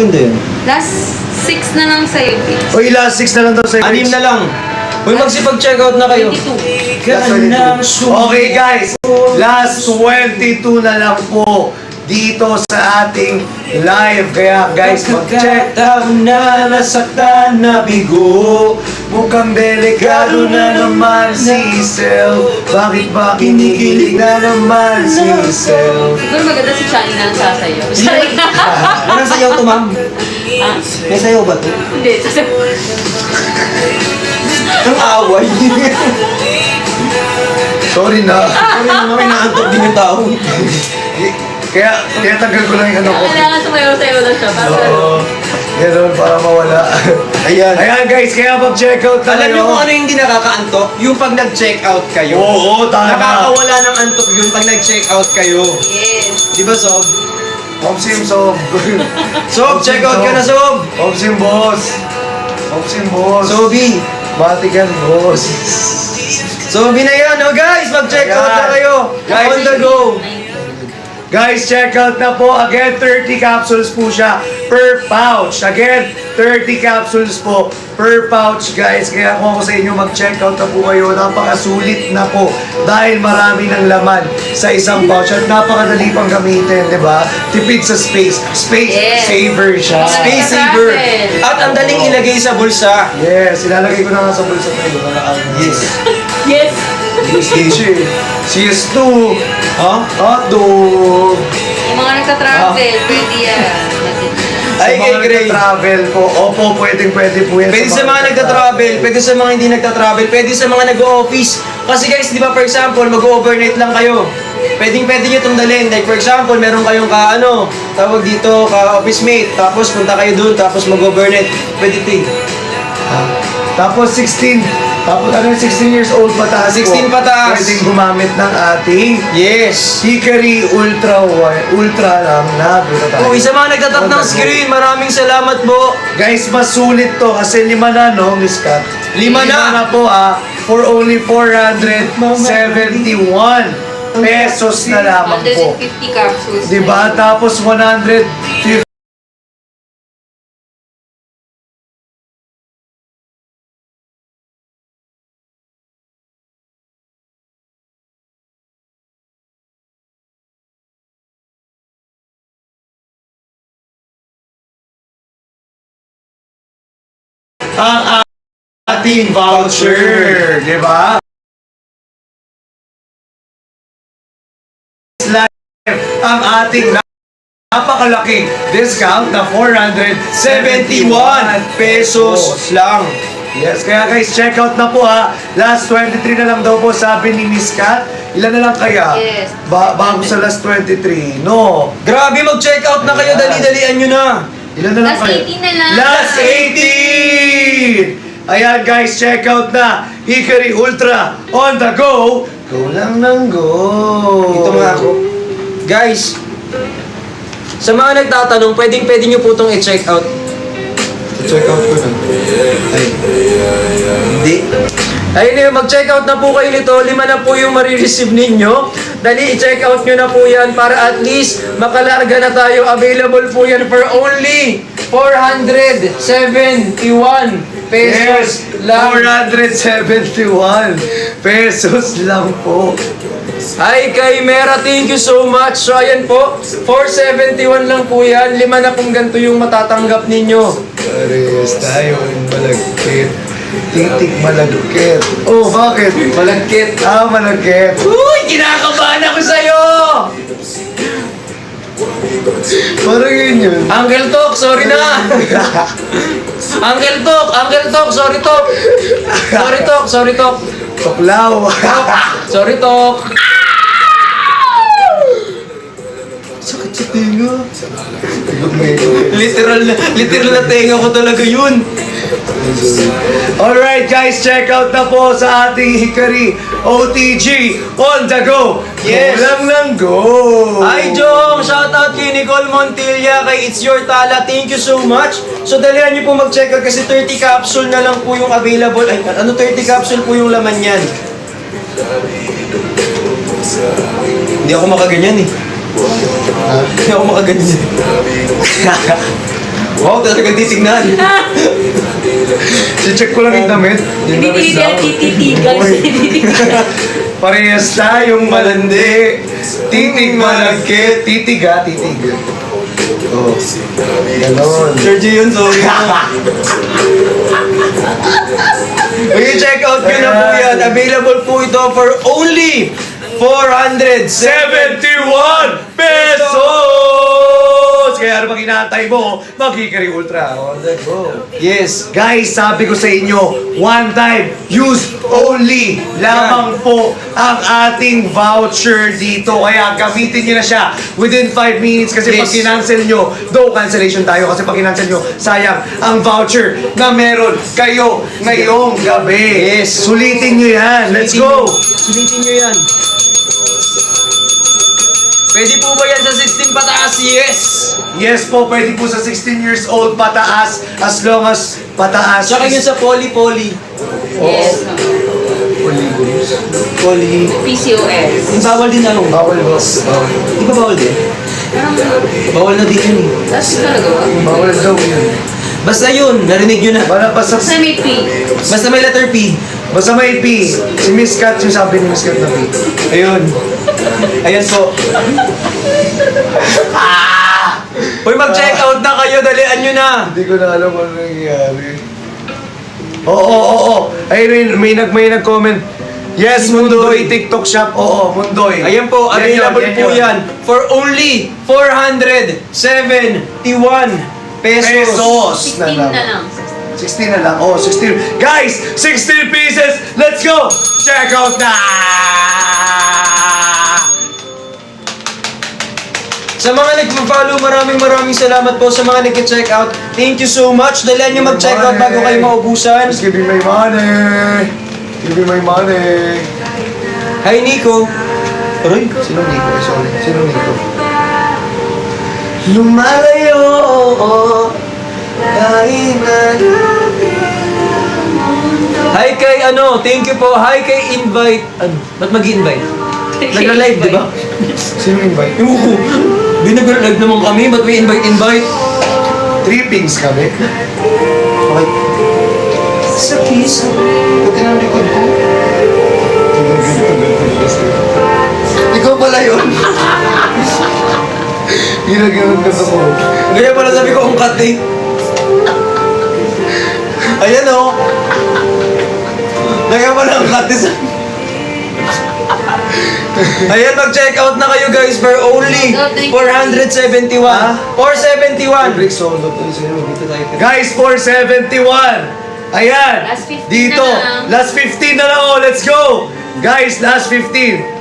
Hindi. Last 6 na lang sa'yo, please. Uy, last 6 na lang daw sa'yo. 6 na lang. Uy, magsipag-check out na kayo. 22. Okay guys, last 22 na lang po dito sa ating live. Kaya guys, mag-check out na, nasaktan na bigo. Mukhang delikado na naman si Sel. Bakit ba kinikilig na naman si Sel? Siguro maganda si Chani na sasayaw. Anong sayaw to, ma'am? Ah, May sayaw ba to? hindi. Sasayaw. Ang away. Sorry na. Sorry naman, inaantok din yung tao. Kaya tanggal ko lang yung ano ko. Kailangan sumayaw-sayaw lang siya. Para Oo. Ganun, para mawala. Ayan. Ayan guys, kaya mag-check out na Alam niyo kayo. kung ano yung hindi nakakaantok? Yung pag nag-check out kayo. Oo, tama. Nakakawala ng antok yun pag nag-check out kayo. Yes. Di ba, Sob? Omsim, Sob. Sob, check out ka na, Sob! Omsim, boss. Omsim, boss. Sobi! Batikan, boss. Sobi na yan, oh guys! Mag-check out na kayo! Guys, On the go! Guys, check out na po. Again, 30 capsules po siya per pouch. Again, 30 capsules po per pouch, guys. Kaya kung ako sa inyo, mag-check out na po kayo. Napakasulit na po dahil marami ng laman sa isang pouch at napakadali pang gamitin, di ba? Tipid sa space. Space Yes. saver siya. Space saver! At ang daling ilagay sa bulsa. Yes, ilalagay ko na nga sa bulsa ko. Yes. Yes. CS2. Ha? Hotdog. Yung mga nagka-travel, pwede yan. Ay, Sa kay mga Gray. nagta-travel po. Opo, pwede po yan. Pwede sa mga nagta-travel, pwede sa mga hindi nagta-travel, pwede sa mga nag-o-office. Kasi guys, di ba for example, mag-overnight lang kayo. Pwede nyo itong dalhin. Like for example, meron kayong tawag dito, ka-office mate. Tapos punta kayo doon, tapos mag-overnight. Pwede ito eh. Tapos 16. Tapos 16 years old pataas 16 po. pataas. Pwedeng gumamit ng ating Yes! Hickory Ultra lang na. Uy, sa mga nagtatap ng screen, maraming salamat po. Guys, mas sulit to kasi 5 na, no, Miss Kat? 5 na. po, for only 471 pesos na lamang po. 150 capsules. Diba? Tapos 150 ang ating voucher, di ba? Ang ating napakalaking discount na 471 pesos lang. Yes, kaya guys, check out na po Last 23 na lang daw po sabi ni Miss Kat. Ilan na lang kaya? Yes. Bago sa last 23. No. Grabe, mag-check out na kayo, dali-dalian nyo na. Ilan na lang Last kaya? 18 na lang. Last 18! Ayan guys, check out na. Hickory Ultra on the go. Go lang ng go. Ito nga ako. Guys, sa mga nagtatanong, pwede nyo po itong i-check out. Check out ko na. Ay. Hindi. Ayun, mag-check out na po kayo nito. 5 na po yung marireceive ninyo. Dali, i-check out nyo na po yan para at least makalarga na tayo. Available po yan for only 471 pesos lang. 471 pesos lang po. Hi kay Mera, thank you so much. So ayan po, 471 lang po yan. 5 na pong ganito yung matatanggap ninyo. Pares tayo malagkit. Titik malagkit. Oh, bakit? Malagkit. Malagkit. Uy, kinakabahan ako sa'yo! Parang yun. Uncle Tok, sorry na! Uncle Tok, sorry Tok! Sorry Tok! Tuklaw. Sorry Tok! Sakit sa tinga. Literal na tenga ko talaga yun! Alright guys, check out na po sa ating Hickory OTG on the go. Yes. Go lang ng go. Hi Jong! Shoutout kay Nicole Montilla, kay It's Your Tala, thank you so much! So dalihan niyo po mag-check out kasi 30 capsule na lang po yung available. Ay, 30 capsule po yung laman yan? Hindi ako makaganyan eh. Hindi ako makaganyan. Wow, talagang titignan. check ko lang yung damit. Yung damit daw. Tititigan. Parehas tayong malandi. Titig malagkit. Titig ha, titig. Oh. Ganon. Sergio yun, sorry. Okay, check out ko na po yan. Available po ito for only 471 pesos! Kaya ano bang inaantay mo? Magkikari Ultra. On the go. Yes. Guys, sabi ko sa inyo, one time, use only lamang po ang ating voucher dito. Kaya gamitin nyo na siya within 5 minutes kasi pag Please. kinancel nyo, though cancellation tayo kasi pag kinancel nyo, sayang ang voucher na meron kayo ngayong gabi. Yes. Sulitin nyo yan. Let's go! Sulitin nyo yan. Pwede po ba yan sa 16 pataas? Yes! Yes po, pwede po sa 16 years old pataas as long as pataas. Tsaka yun sa poly-poly. Yes. Poly. PCOS. Bawal din ano? Bawal ba? Di ba bawal din? Bawal na din yun eh. Tapos talaga ba? Bawal daw yun. Basta yun, narinig nyo na. Wala pa sa... Sa may P. Basta may letter P. Basta may P. Si Miss Kat, yung sabi ni Miss Kat na P. Ayun. Ayan po. Uy, mag-check out na kayo. Dalian nyo na. Hindi ko na alam ano nangyayari. Oo. Ayun, may nag-comment. Yes, Si Mundoy Mundoy. TikTok shop. Oo, Mundoy. Ayan po, available po yan for only 471 pesos. 16 na lang. 16 na lang. Oh, 16. Guys, 16 pieces. Let's go. Check out na. Sa mga nag-follow, maraming salamat po sa mga nag-check out. Thank you so much. Dalian nyo mag-check out bago kayo maubusan. Just give me my money. Give me my money. Hi, Nico. Aray, Sino Nico? Sorry. Sino Nico? Lumalayo. Kahit na Hi kay thank you po. Hi kay invite. Ba't mag-invite? Nagla-live, di ba? Sino invite? Oo. Di nagla-live naman kami. Ba't may invite? Trippings kami. Okay. Sa kiss. Pati ng likod ko. Ikaw pala yun. Ginaganon ka ako. Kaya pala sabi ko, ungkat eh. Ayan o. Kaya pala ungkat eh. Ayan, mag-check out na kayo guys for only 471. 471. Break solo to sa inyo. Dito tayo. Guys, 471. Ayan. Last 15 Dito. na lang. Last 15 na lang. Oh, let's go. Guys, last 15.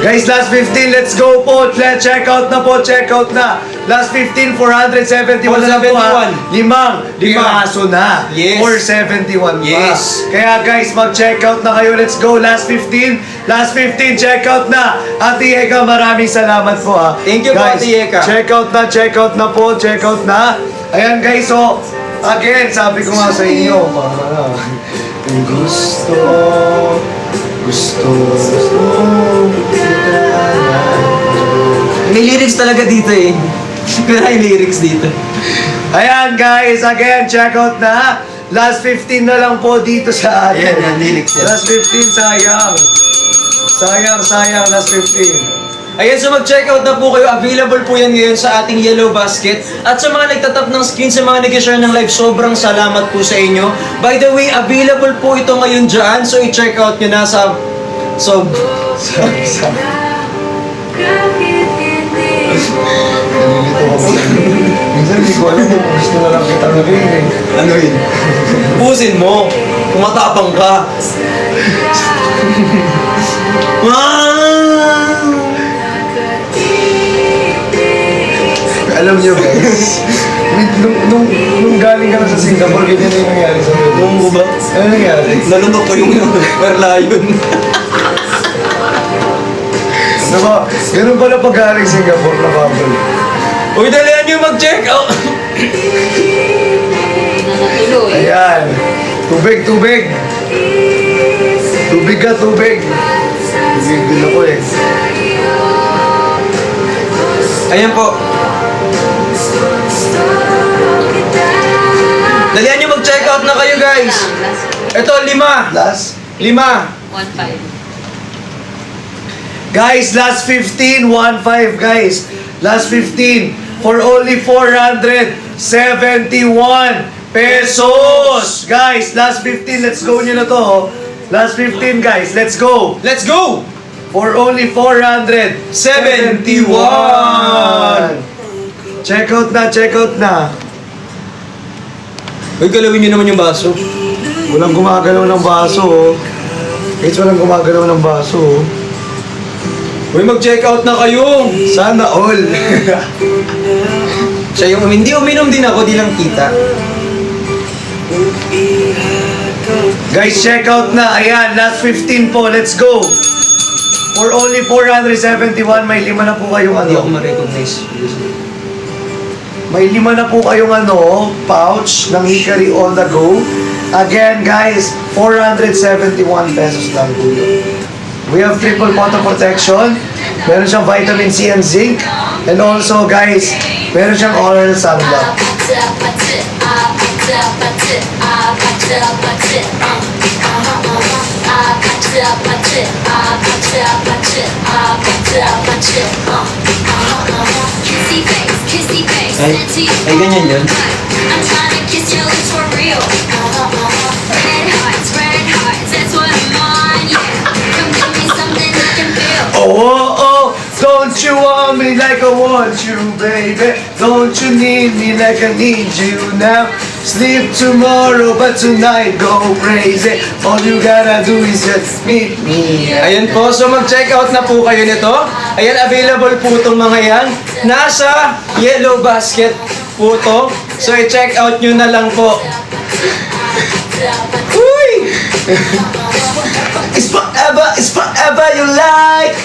Guys, last 15, let's go po. Let's check out na po, check out na. Last 15, 471 na lang po ha. 471. Limang aso na. Yes. 471 pa. Yes. Kaya guys, mag-check out na kayo. Let's go. Last 15. Last 15, check out na. Ate Eka, maraming salamat po ha. Thank you po, Guys, Ate Eka. check out na po, check out na. Ayan guys, so, again, sabi ko nga sa inyo, para gusto May lyrics talaga dito eh. May lyrics dito. Ayan guys, again, check out na. Last 15 na lang po dito sa atin. Ayan, lyrics yan. Last 15, sayang. Sayang, last 15. Ayan, so mag-check out na po kayo. Available po yan ngayon sa ating yellow basket. At sa mga nagtatap ng screen, sa mga nag-share ng live, sobrang salamat po sa inyo. By the way, available po ito ngayon dyan. So i-check out nyo na sa... Nalilito ko po. Minsan hindi ko alam kung gusto na lang kita narinig. Ano yun? Pusin mo. Kumatapang ka. Alam niyo guys, nung galing ka na sa Singapore, ganyan na yung nangyari sa iyo. Nung mo ba? Ano nangyari? Nalunok ko yung perlayon. Diba, ganun pala pag galing Singapore na bubble. Uy, dalihan nyo mag-check out. Natuloy. Ayan. Tubig. Tubig ka, tubig. Tubig din ako eh. Ayan po. Dalihan nyo mag-check out na kayo guys. Ito, 5. Last. 5. 1.5. Guys, last 15, 1.5 guys. Last 15 for only 471 pesos. Guys, last 15, let's go nyo na to. Oh. Last 15 guys, let's go. Let's go! For only 471. Check out na, check out na. Uy, galawin nyo naman yung baso. Walang gumagalaw ng baso. Oh. Guys, walang gumagalaw ng baso. Oh. Uy, mag-check out na kayo. Sana all. Siya yung hindi uminom din ako, di lang kita. Guys, check out na. Ayan, last 15 po. Let's go. For only 471, may 5 na po kayong Hindi ako ano. ma-recognize. May 5 na po kayong ano, pouch ng Hickory on the go. Again, guys, 471 pesos lang po yun. We have triple photo protection. Meron siyang vitamin C and zinc. And also, guys, meron siyang oral sunblock. Ay, ganyan yun. I'm trying to kiss your lips for real. Red hearts, that's what I'm on, yeah. Come give me something I can feel. Oh, oh, oh, don't you want me like I want you, baby? Don't you need me like I need you now? Sleep tomorrow, but tonight go crazy. All you gotta do is just meet me. Ayan po, so mag-check out na po kayo nito. Ayan, available po itong mga yan. Nasa yellow basket po to. So i-check out nyo na lang po. Uy! It's forever you like.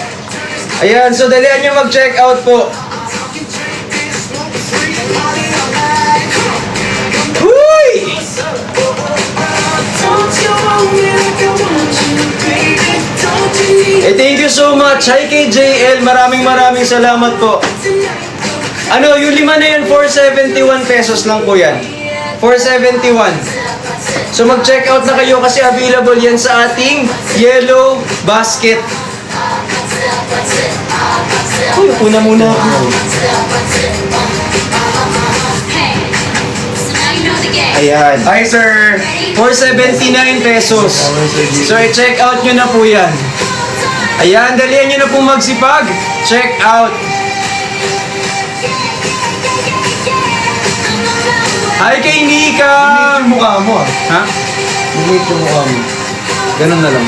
Ayan, so dalihan nyo mag-check out po. Uy! Eh, thank you so much. Hi kay JL. Maraming salamat po. Ano, yung 5 na yun, 471 pesos lang po yan. 471. So mag-check out na kayo kasi available yan sa ating yellow basket. Uy, una muna ako. Hey, so now you know the game. Ayan. Hi, sir. 479 pesos. So i-check out nyo na po yan. Ayan, dalihan nyo na po magsipag. Check out. Hi kay Nika! Yung mukha mo, ah. Ha? Lumit yung mukha mo. Ganun na lang.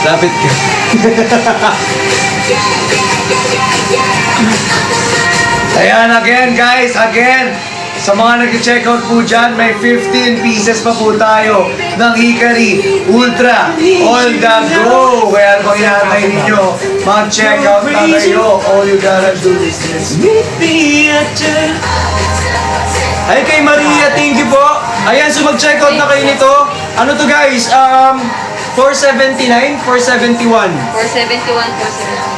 Lapit ka. Ayan, again, guys, again. Sa mga nag-check out po dyan, may 15 pieces pa po tayo ng Hickory Ultra on the go. Kaya pag inaantay ninyo, mag-check out na kayo. All you gotta do is this. Hi kay Maria, thank you po. Ayan, so mag-check out na kayo nito. Ano to guys? 479, 471. 471.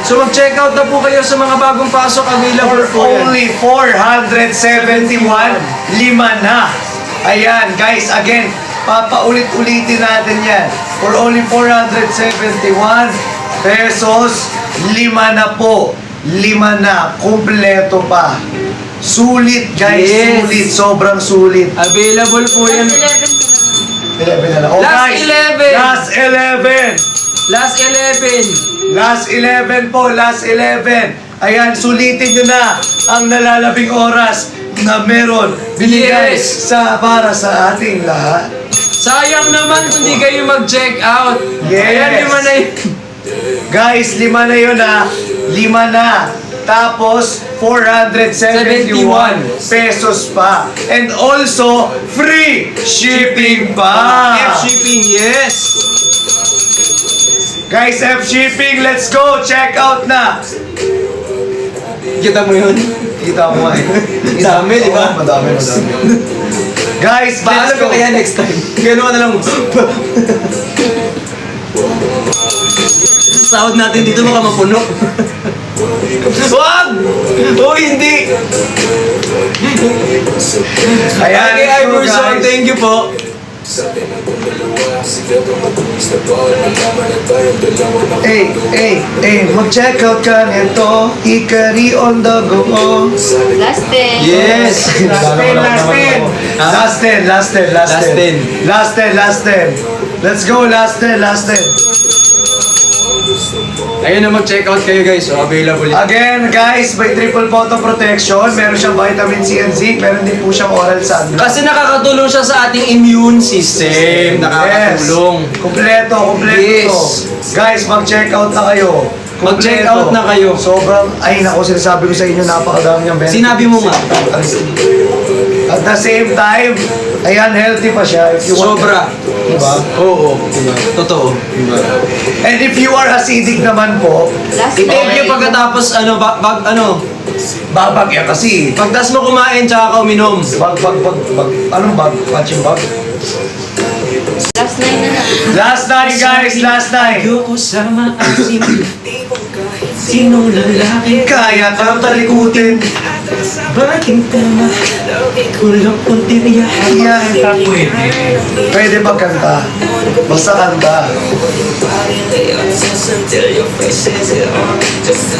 So mag-check out na po kayo sa mga bagong pasok available po For yan. only 471, 5 na. Ayan, guys, again, papaulit-ulitin natin yan. For only 471 pesos, 5 na po. 5 na, kumpleto pa. Sulit, guys, Yes. sulit, sobrang sulit. Available po yan. 11 na lang. Oh, Last guys, 11. Last 11. Last 11. Last 11 po, last 11. Ayan, sulitin nyo na ang nalalabing oras na meron binigay Yes. para sa ating lahat. Sayang naman kung di kayo mag-check out. Yes. Ayan, 5 na yun. Guys, 5 na yun ha. 5 na. Tapos, 471 pesos pa. And also, free shipping pa. F-shipping, yes. Guys, F-shipping, let's go. Check out na. Kita mo yun? Kita mo eh. Dami, di ba? Oo, madami. Guys, Paano let's ka go. kaya next time? Gano'n na lang. Sahod natin dito baka mapuno. Wag! Oh, hindi! Ayan, Okay, let's go, Iverson, guys. thank you po. Mag-check out ka nito. Ikari on the go. Last 10. Yes! Last 10. Let's go, last 10. Ayun na, mag-check out kayo guys. So, available yan. Again, guys, may triple photo protection. Meron siyang vitamin C and zinc. Meron din po siyang oral sunblock. Kasi nakakatulong siya sa ating immune system. Nakakatulong. Yes. Kompleto Yes. to. Guys, mag-check out na kayo. Mag-check out na kayo. Sobrang, ay nako, sinasabi ko sa inyo, napakadami niyang benefits. Sinabi mo nga. At the same time, ayan, healthy pa siya. If you want Sobra. Diba? Oo. Totoo. And if you are acidic naman po, Last I-take 10. nyo pagkatapos, babag yan kasi. pagtas mo kumain, tsaka ka uminom. Anong bag? Punching bag? Last 9 na lang. Last night, guys, last night. Ayoko sa maasim. Sinong lalaki Kaya kang talikutin. Bakit tama? Kulang kunti niya. Pwede magkanta. Basta kanta.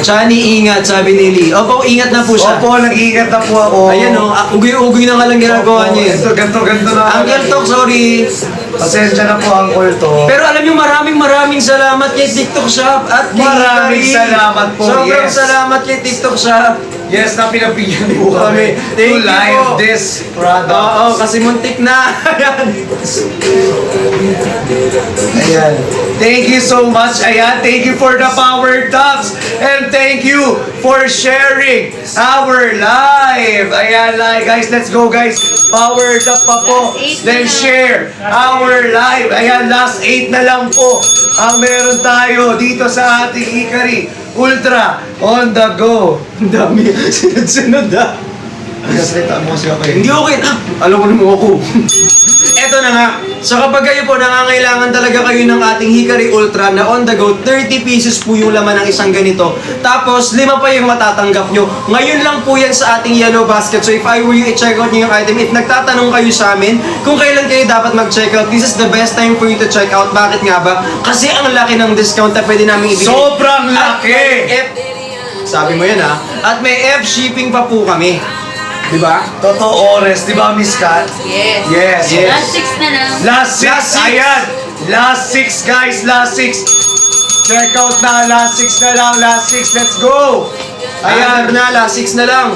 Chani, ingat, sabi ni Lee. Opo, ingat na po siya. Opo, nag-iingat na po ako. Ayan o, ugoy-ugoy na nga lang ginagawa Opo, niya. Ganto na. Uncle Tok, sorry. Pasensya na po, Uncle Tok. Pero alam niyo, maraming salamat kay TikTok Shop at kay Maraming Hikari. salamat po, Sobrang yes. salamat kay TikTok Shop. Yes, na pinabigyan po kami Thank you to live po. this product. Oo, kasi muntik na. Ayan. Ayan. Thank you so much. Ayan. Thank you for the power taps. And thank you for sharing our live. Ayan, like, guys. Let's go, guys. Power tap pa po. Last 8 Then na. share our live. Ayan, last 8 na lang po ang meron tayo dito sa ating Hikari Ultra on the go. Ang dami. Sunod-sunod ah. Nagkasalita mo kasi ako eh. Hindi okay. Alam ko naman ako. Eto na nga. So kapag kayo po nangangailangan talaga kayo ng ating Hikari Ultra na on the go, 30 pieces po yung laman ng isang ganito. Tapos 5 pa yung matatanggap nyo. Ngayon lang po yan sa ating yellow basket. So if I were you, i-check out nyo yung item. If nagtatanong kayo sa amin kung kailan kayo dapat mag-check out, this is the best time for you to check out. Bakit nga ba? Kasi ang laki ng discount na pwede namin ibigay. Sobrang At laki! may sabi mo yan ha. At may F shipping pa po kami. Diba? Totoo, Ores. Di ba, Miss Kat? Yes. Yes. Last 6 na lang. Last 6, Last six. ayan. Last 6, guys. Last 6. Check out na. Last 6 na lang. Last 6. Let's go. Ayan Ayan. na, last 6 na lang.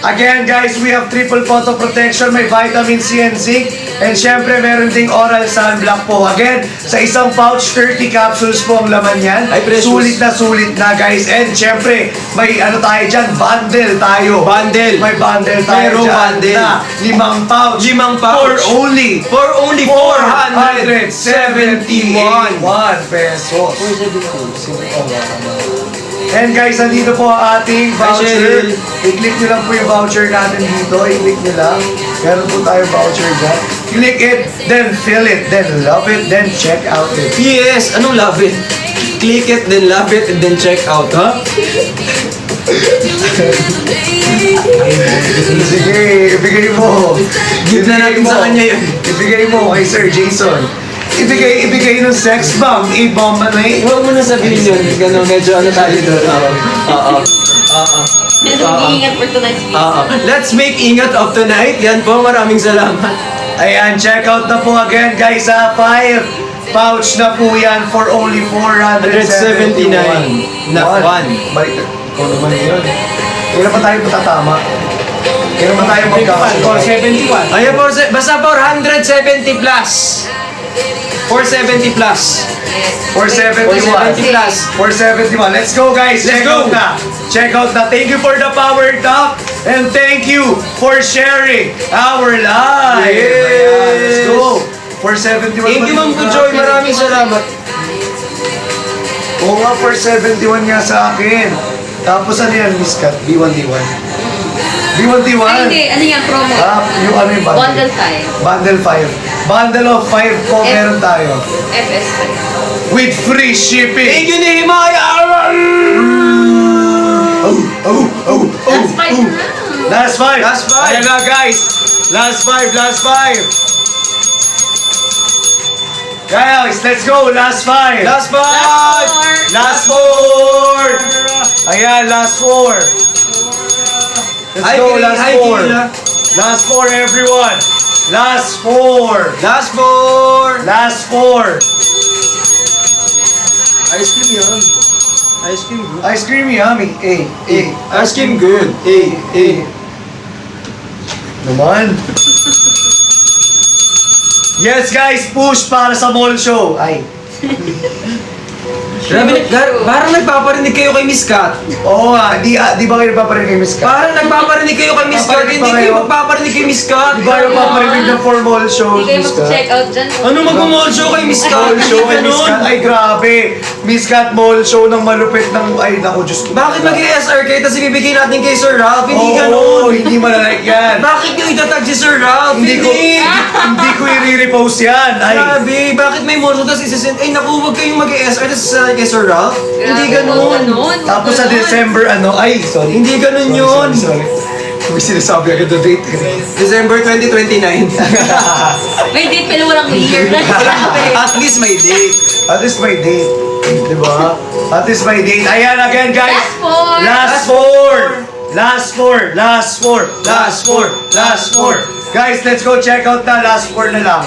Again, guys, we have triple photo protection. May vitamin C and zinc. And syempre, meron ding oral sunblock po. Again, sa isang pouch, 30 capsules po ang laman yan. Ay, precious. Sulit na, guys. And syempre, may ano tayo dyan, bundle tayo. Bundle. May bundle tayo Merong dyan bundle. na 5 pouch. 5 pouch. For only 471 pesos. And guys, nandito po ang ating voucher. Cheryl. I-click nyo lang po yung voucher natin dito. I-click nyo lang. Meron po tayo voucher dyan. Click it, then fill it, then love it, then check out it. Yes, anong love it? Click it, then love it, and then check out, ha? Sige, ibigay mo. Give na natin sa kanya yun. Ibigay mo kay Sir Jason. Ibigay ng sex bomb. I-bomb na eh. Huwag mo na sabihin yun. Gano'n, medyo ano tayo doon. Oo. Medyo mag-iingat for tonight's video. Let's make ingat of tonight. Yan po, maraming salamat. Ayan, check out na po again guys ha. 5 pouch na po yan for only 479. 179 na one. Balik na. Ikaw naman yun. Kailan pa tayo matatama? Kailan pa tayo magkakasunod? 471. Ayan po, basta 470 plus. 470 plus. 471. 470 plus. 471. Let's go guys. Let's Check go. out na. Check out na. Thank you for the power talk. And thank you for sharing our live. Yes. Ayan, let's go. 471. Thank you, Ma'am Kujoy. Maraming salamat. Oo nga, 471 nga sa akin. Tapos ano yan, Miss Kat? B1D1. B1D1? Ay, hindi. Ano yan? Promo. Yung ano yung bundle? Bundle time. Bundle 5. Bundle of 5 po meron tayo. FS5. With free shipping. Thank you, Nehemiah! Last 5. Last five. Ayan na guys. Last 5. Guys, let's go. Last 5. Last five! Last 4. Ayan, last 4. Let's Hi, go, Kiri. last Hi, 4. Kiri. Last 4, everyone. Last 4. Last four! Last 4. Ice cream yun. Ice cream good. Ice cream yummy. Ice cream good. Naman. Yes, guys, push para sa mall show. Ay. Grabe, parang nagpaparinig kayo kay Miss Kat. Oo nga, di ba kayo nagpaparinig kay Miss Kat? Parang nagpaparinig kayo kay Miss Kat. Paparinig Hindi ba kayo kayo? magpaparinig kay Miss Kat. Di ba kayo paparinig ng for mall show, Hindi kayo Miss Kat? mag-check out dyan. Ano mag-mall show kay Miss Kat? Mall show kay Hindi Miss Kat. ganun. Ay, grabe. Miss Kat mall show ng malupit ng... Ay, naku, Diyos ko. Bakit mag-SR kayo tapos ibibigay natin kay Sir Ralph? Hindi Oo, ganun. hindi malalike yan. Bakit nyo itatag si Sir Ralph? Hindi ko i-repost yan. Ay, Grabe, bakit may mall show tapos isisend? Ay naku, huwag kayong mag-SR tapos kay Sir Ralph. Hindi ganun. tapos sa December, ay, sorry. Hindi ganun yun. Sorry. May sinasabi agad na date. December 2029. May date pero walang year na. At least may date. At least may date. Diba? At least may date. Ayan again, guys. Last 4. Last 4. Last 4. Last 4. Last 4. Guys, let's go check out na. Last 4 na lang.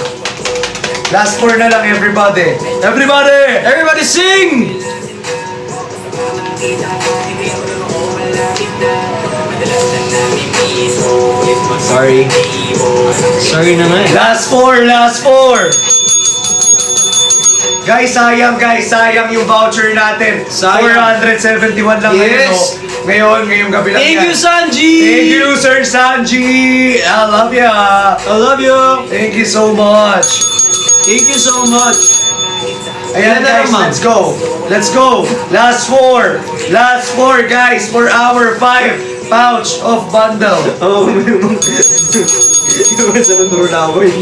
Last 4 na lang, everybody. Everybody! Everybody sing! Sorry. Sorry na nga eh. Last 4. Last 4. Guys, sayang yung voucher natin. Sayang. 471 lang Yes. ngayong gabi lang Thank yan. you, Sanji! Thank you, Sir Sanji! I love ya! I love you! Thank you so much! Thank you so much! Ayan Ilan na guys, naman? let's go! Let's go! Last 4! Last 4 guys for our 5 pouch of bundle. Oo, yung sa nanduro na ako eh.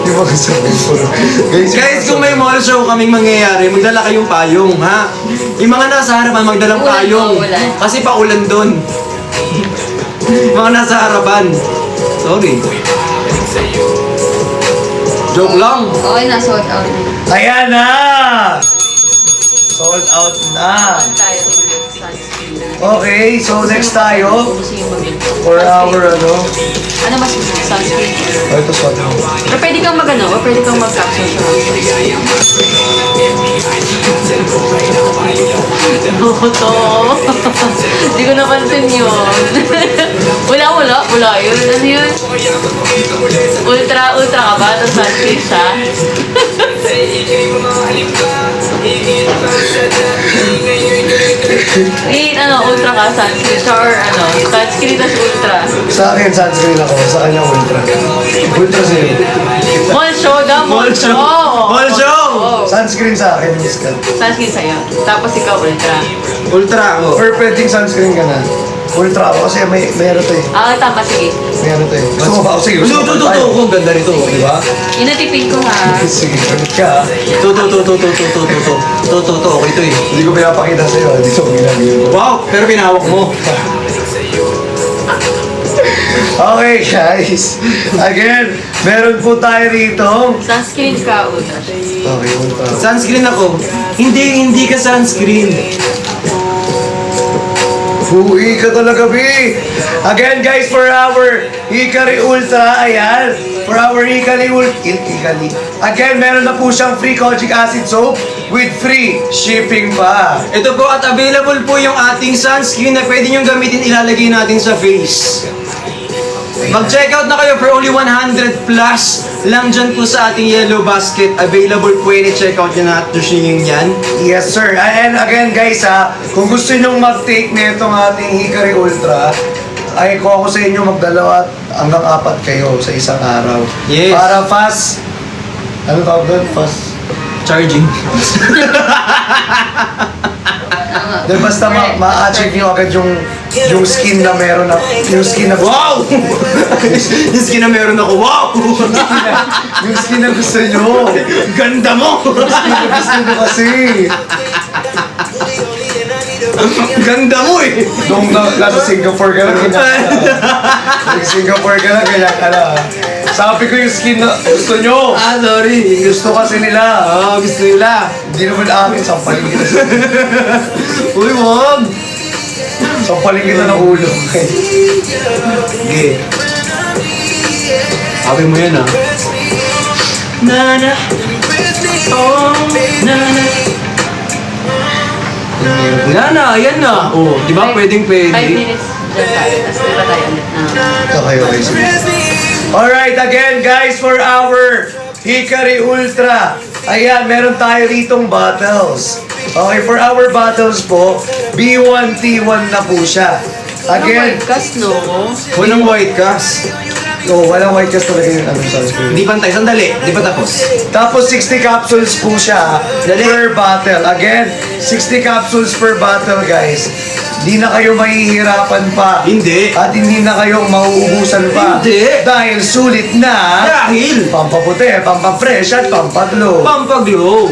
Di ba kasabi ko? Guys, kung may mall show kaming mangyayari, magdala kayong payong, ha? Yung mga nasa harapan, magdalang Ulan, payong. ulan. Kasi paulan doon. Mga nasa harapan. Sorry. Joke lang. Okay na, sold out. Ayan na! Sold out na! Tayo ulit sunscreen. Okay, so next tayo Gusto yung mag- for our ano. Ano mas gusto? Sunscreen? Oh, ito suot mo. Pero pwede kang mag-ano, o pwede kang mag-capsule siya. Boto. Hindi ko napansin yun. Wala yun. Ano yun? Ultra ka ba? Tapos sunscreen siya? Ultra ka, sunscreen siya, or sunscreen tas ultra. Sa akin, sunscreen ako. Sa kanya, ultra. Ultra zero. Mall show daw, mall show. Mall show! Oo. Sunscreen sa akin, Miss Kat. Sunscreen sa'yo. Tapos ikaw ultra. Ultra ako. Or pwedeng sunscreen ka na. Ultra ako kasi meron to eh. Tama, sige. Meron to eh. Gusto mo ba? O sige, gusto mo ba tayo? Ang ganda nito, di ba? Inatipin ko ha. Sige, ulit ka. Okay to eh. Hindi ko pinapakita sa'yo. Dito ko ginagawa. Wow! Pero pinahawak mo. Okay guys. Again, meron po tayo rito. Sunscreen ka, ultra. Okay, ultra. Sunscreen ako. Hindi ka sunscreen. Buhi ka talaga, B! Again, guys, for our Hikari Ultra, ayan. For our Hikari Ultra, Again, meron na po siyang free kojic acid soap with free shipping pa. Ito po at available po yung ating sunscreen na pwede nyo gamitin, ilalagay natin sa face. Mag-check out na kayo for only 100 plus lang dyan po sa ating yellow basket. Available po yun, i-check out nyo na at yung yan. Yes, sir. And again, guys, kung gusto nyo mag-take na itong ating Hikari Ultra, ay ko ako sa inyo magdalawa hanggang 4 kayo sa isang araw. Yes. Para fast, ano tawag doon? Fast. Charging. Dahil basta ma-achieve nyo agad yung skin na meron na, yung skin na Wow! Yung skin na meron ako, wow! yung skin na gusto nyo. Ganda mo! Gusto nyo kasi. Ganda mo eh. Nung nasa Singapore ka lang, Singapore ka lang, kaya ka lang. Sabi ko yung skin na gusto nyo. Sorry. Gusto kasi nila. Gusto nila. Hindi naman akin, sampalin kita. Uy, wag. Sampalin kita ng ulo. Okay. Sabi mo yan ah. Nana. Oh, nana. Nana, ayan na. Oh, di ba pwedeng 5 pwede? minutes dyan tayo. Tapos diba tayo ulit na. Okay, sige. Alright, again guys, for our Hikari Ultra. Ayan, meron tayo ritong battles. Okay, for our battles po, B1T1 na po siya. Again, Kas, no? Walang white cast. walang white cast talaga yung ano sa screen. Di pantay, sandali. Di pa tapos. Tapos 60 capsules po siya per battle. Again, 60 capsules per battle guys. Hindi na kayo mahihirapan pa. Hindi. At hindi na kayo mauubusan pa. Hindi. Dahil sulit na Dahil pampaputi, pampafresh at pampaglow. pampaglow.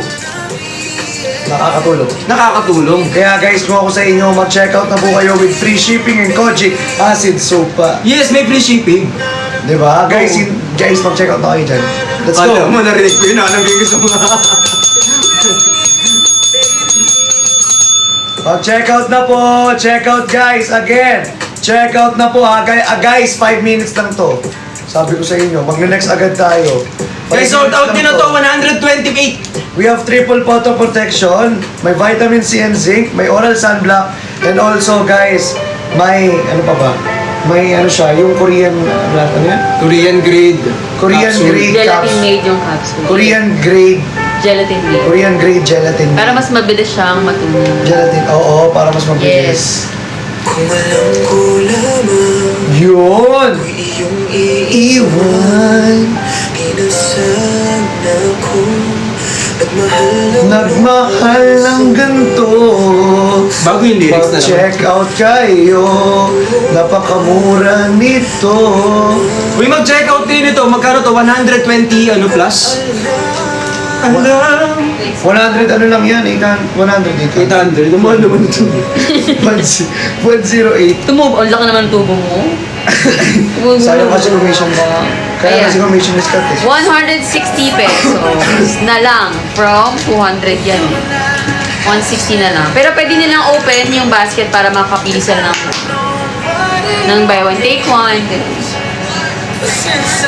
Nakakatulong. Nakakatulong. Kaya guys, kung ako sa inyo, mag-check out na po kayo with free shipping and Kojic Acid Soap pa. Yes, may free shipping. Diba? Guys, Oo. guys, mag-check out na kayo dyan. Let's go. Alam mo, narinig ko yun. Alam ko yung gusto mo. Check out na po. Check out guys. Again. Check out na po ha. Guys, 5 minutes lang to. Sabi ko sa inyo, magne-next agad tayo. Guys, 5 sold out minutes nyo na lang to. 128. We have triple photo protection. May vitamin C and zinc. May oral sunblock. And also guys, may ano pa ba? May ano siya, yung Korean, ano yan? Korean grade. Korean capsule. grade Gelatin capsule. made yung capsule. Korean grade. Gelatin made. Korean grade gelatin. Para mas mabilis siyang matunaw. Gelatin. Oo, para mas mabilis. Yes. Yun! Iwan Nagmahal ng ganito. Bago yung lyrics na naman. Check out kayo. Napakamura nito. Uy, mag-check out din ito. Magkano to? 120 ano plus? Alam. 100 ano lang yan, 100 dito. 800. Naman naman ito. 108. Tumove on lang ka naman ng tubo mo. Sayang kasi commission mo. Kaya Ayan. kasi commission is cut eh. 160 pesos na lang from 200 yan. 160 na lang. Pero pwede nilang open yung basket para makapili sila ng buy one, take one.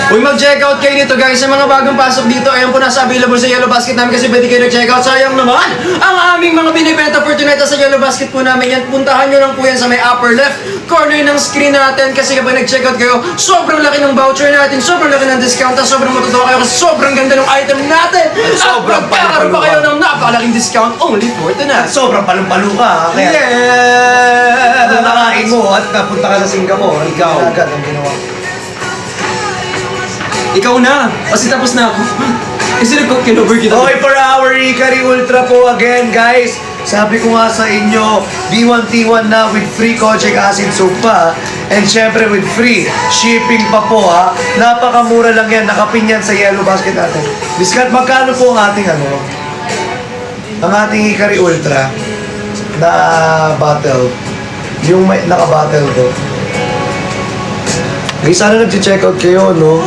Uy, mag-check out kayo nito guys. Sa mga bagong pasok dito, ayan po nasa available sa Yellow Basket namin kasi pwede kayo nag-check out. Sayang naman ang aming mga binibenta for tonight sa Yellow Basket po namin yan. Puntahan nyo lang po yan sa may upper left corner ng screen natin kasi kapag nag-check out kayo, sobrang laki ng voucher natin, sobrang laki ng discount, at sobrang matutuwa kayo kasi sobrang ganda ng item natin. sobrang At magkakaroon pa kayo ng napakalaking discount only for tonight. Sobrang palong-palo ka. Kaya Yeah! ano nakain mo at napunta ka sa Singapore. Ikaw. Agad ang ginawa. Ikaw na! Kasi tapos na ako. Kasi nag-kinover kita. Okay, for our Hikari Ultra po again, guys. Sabi ko nga sa inyo, B1T1 na with free Kojic Acid Soap pa. And syempre with free shipping pa po ha. Napakamura lang yan. Nakapin yan sa Yellow Basket natin. Discount, magkano po ang ating ano? Ang ating Hikari Ultra na battle. Yung may naka-battle ko. Guys, sana nag-check out kayo, no?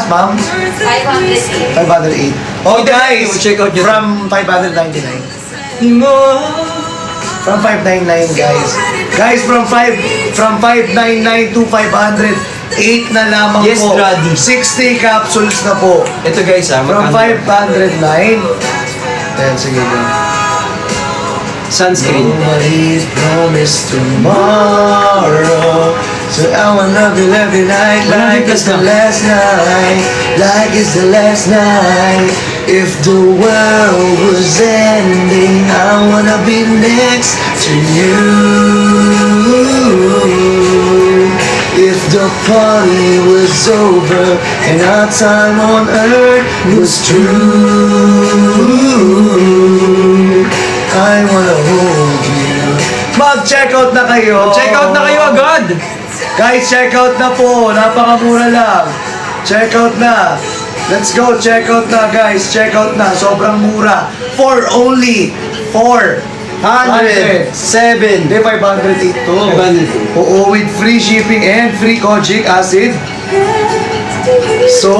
Ma'am? 508. 508. Oh, guys! Check out yun. From 599. From 599, guys. Guys, from 599 to 508 na lamang Yes, po. Brady. 60 capsules na po. Ito guys From 509. Ayan, sige go. Sunscreen. Nobody promised tomorrow. So I wanna be every night like it's the last night. Like it's the last night. If the world was ending, I wanna be next to you. If the party was over and our time on earth was true, I wanna hold you. Mag-check out na kayo. Check out na kayo agad! Guys, check out na po. Napakamura lang. Check out na. Let's go, check out na guys, check out na, sobrang mura. For only 400. 107. Hindi, 500 ito. 500. Oo, with free shipping and free kojic acid. So,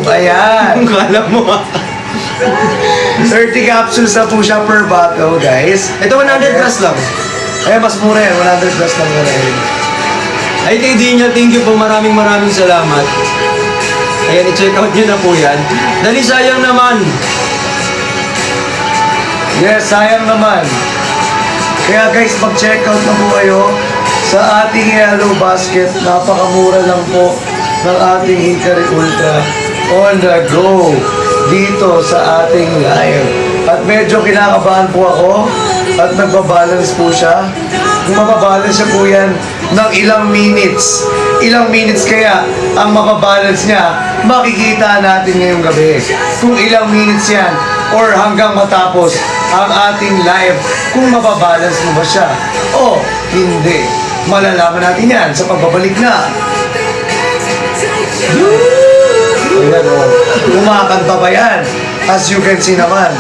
ayan. Kala mo 30 capsules na po siya per bottle, guys. Ito 100 plus lang. Eh, mas mura yan. 100 plus lang mura yan. Ay kay Dino, thank you po. Maraming salamat. Ayan, i-check out nyo na po yan. Dali, sayang naman. Yes, sayang naman. Kaya guys, mag-check out na po kayo sa ating Yellow Basket. Napakamura lang po ng ating Hikari Ultra on the go dito sa ating live. At medyo kinakabahan po ako at nagbabalance po siya. Kung mababalance siya po yan ng ilang minutes. Ilang minutes kaya ang mababalance niya, makikita natin ngayong gabi. Kung ilang minutes yan or hanggang matapos ang ating live, kung mababalance mo ba siya o hindi. Malalaman natin yan sa pagbabalik na. Ayan o, kumakanta ba yan? As you can see naman,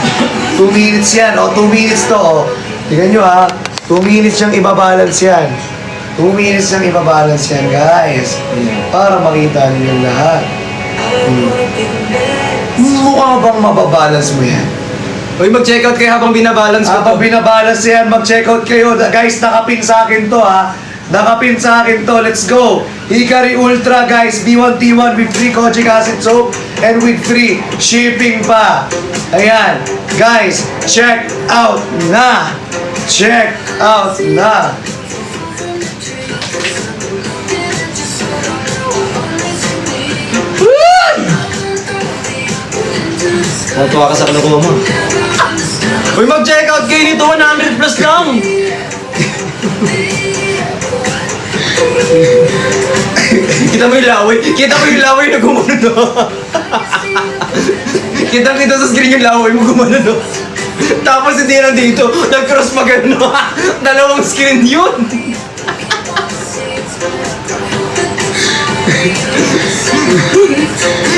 2 minutes yan o 2 minutes to o. Tingnan nyo ha, 2 minutes siyang ibabalance yan. 2 minutes siyang ibabalance yan guys. Para makita ninyo lahat. Mukha bang mababalance mo yan? Uy, mag-check out kayo habang binabalance ko to. Habang binabalance yan, mag-check out kayo. Guys, nakapin sa akin to ha. Nakapin sa akin to. Let's go. Hikari Ultra guys. B1T1 with free kojic acid soap and with free shipping pa. Ayan. Guys, check out na. Check out na. Matuwa ka sa kalokohan mo. Uy, mag-check out kayo nito. 100 plus lang. Kita mo yung laway. Kita mo yung laway na gumano, no? Kitang-kita sa screen yung laway mo gumano, no? Tapos hindi lang dito. Nag-cross magano. Dalawang screen yun.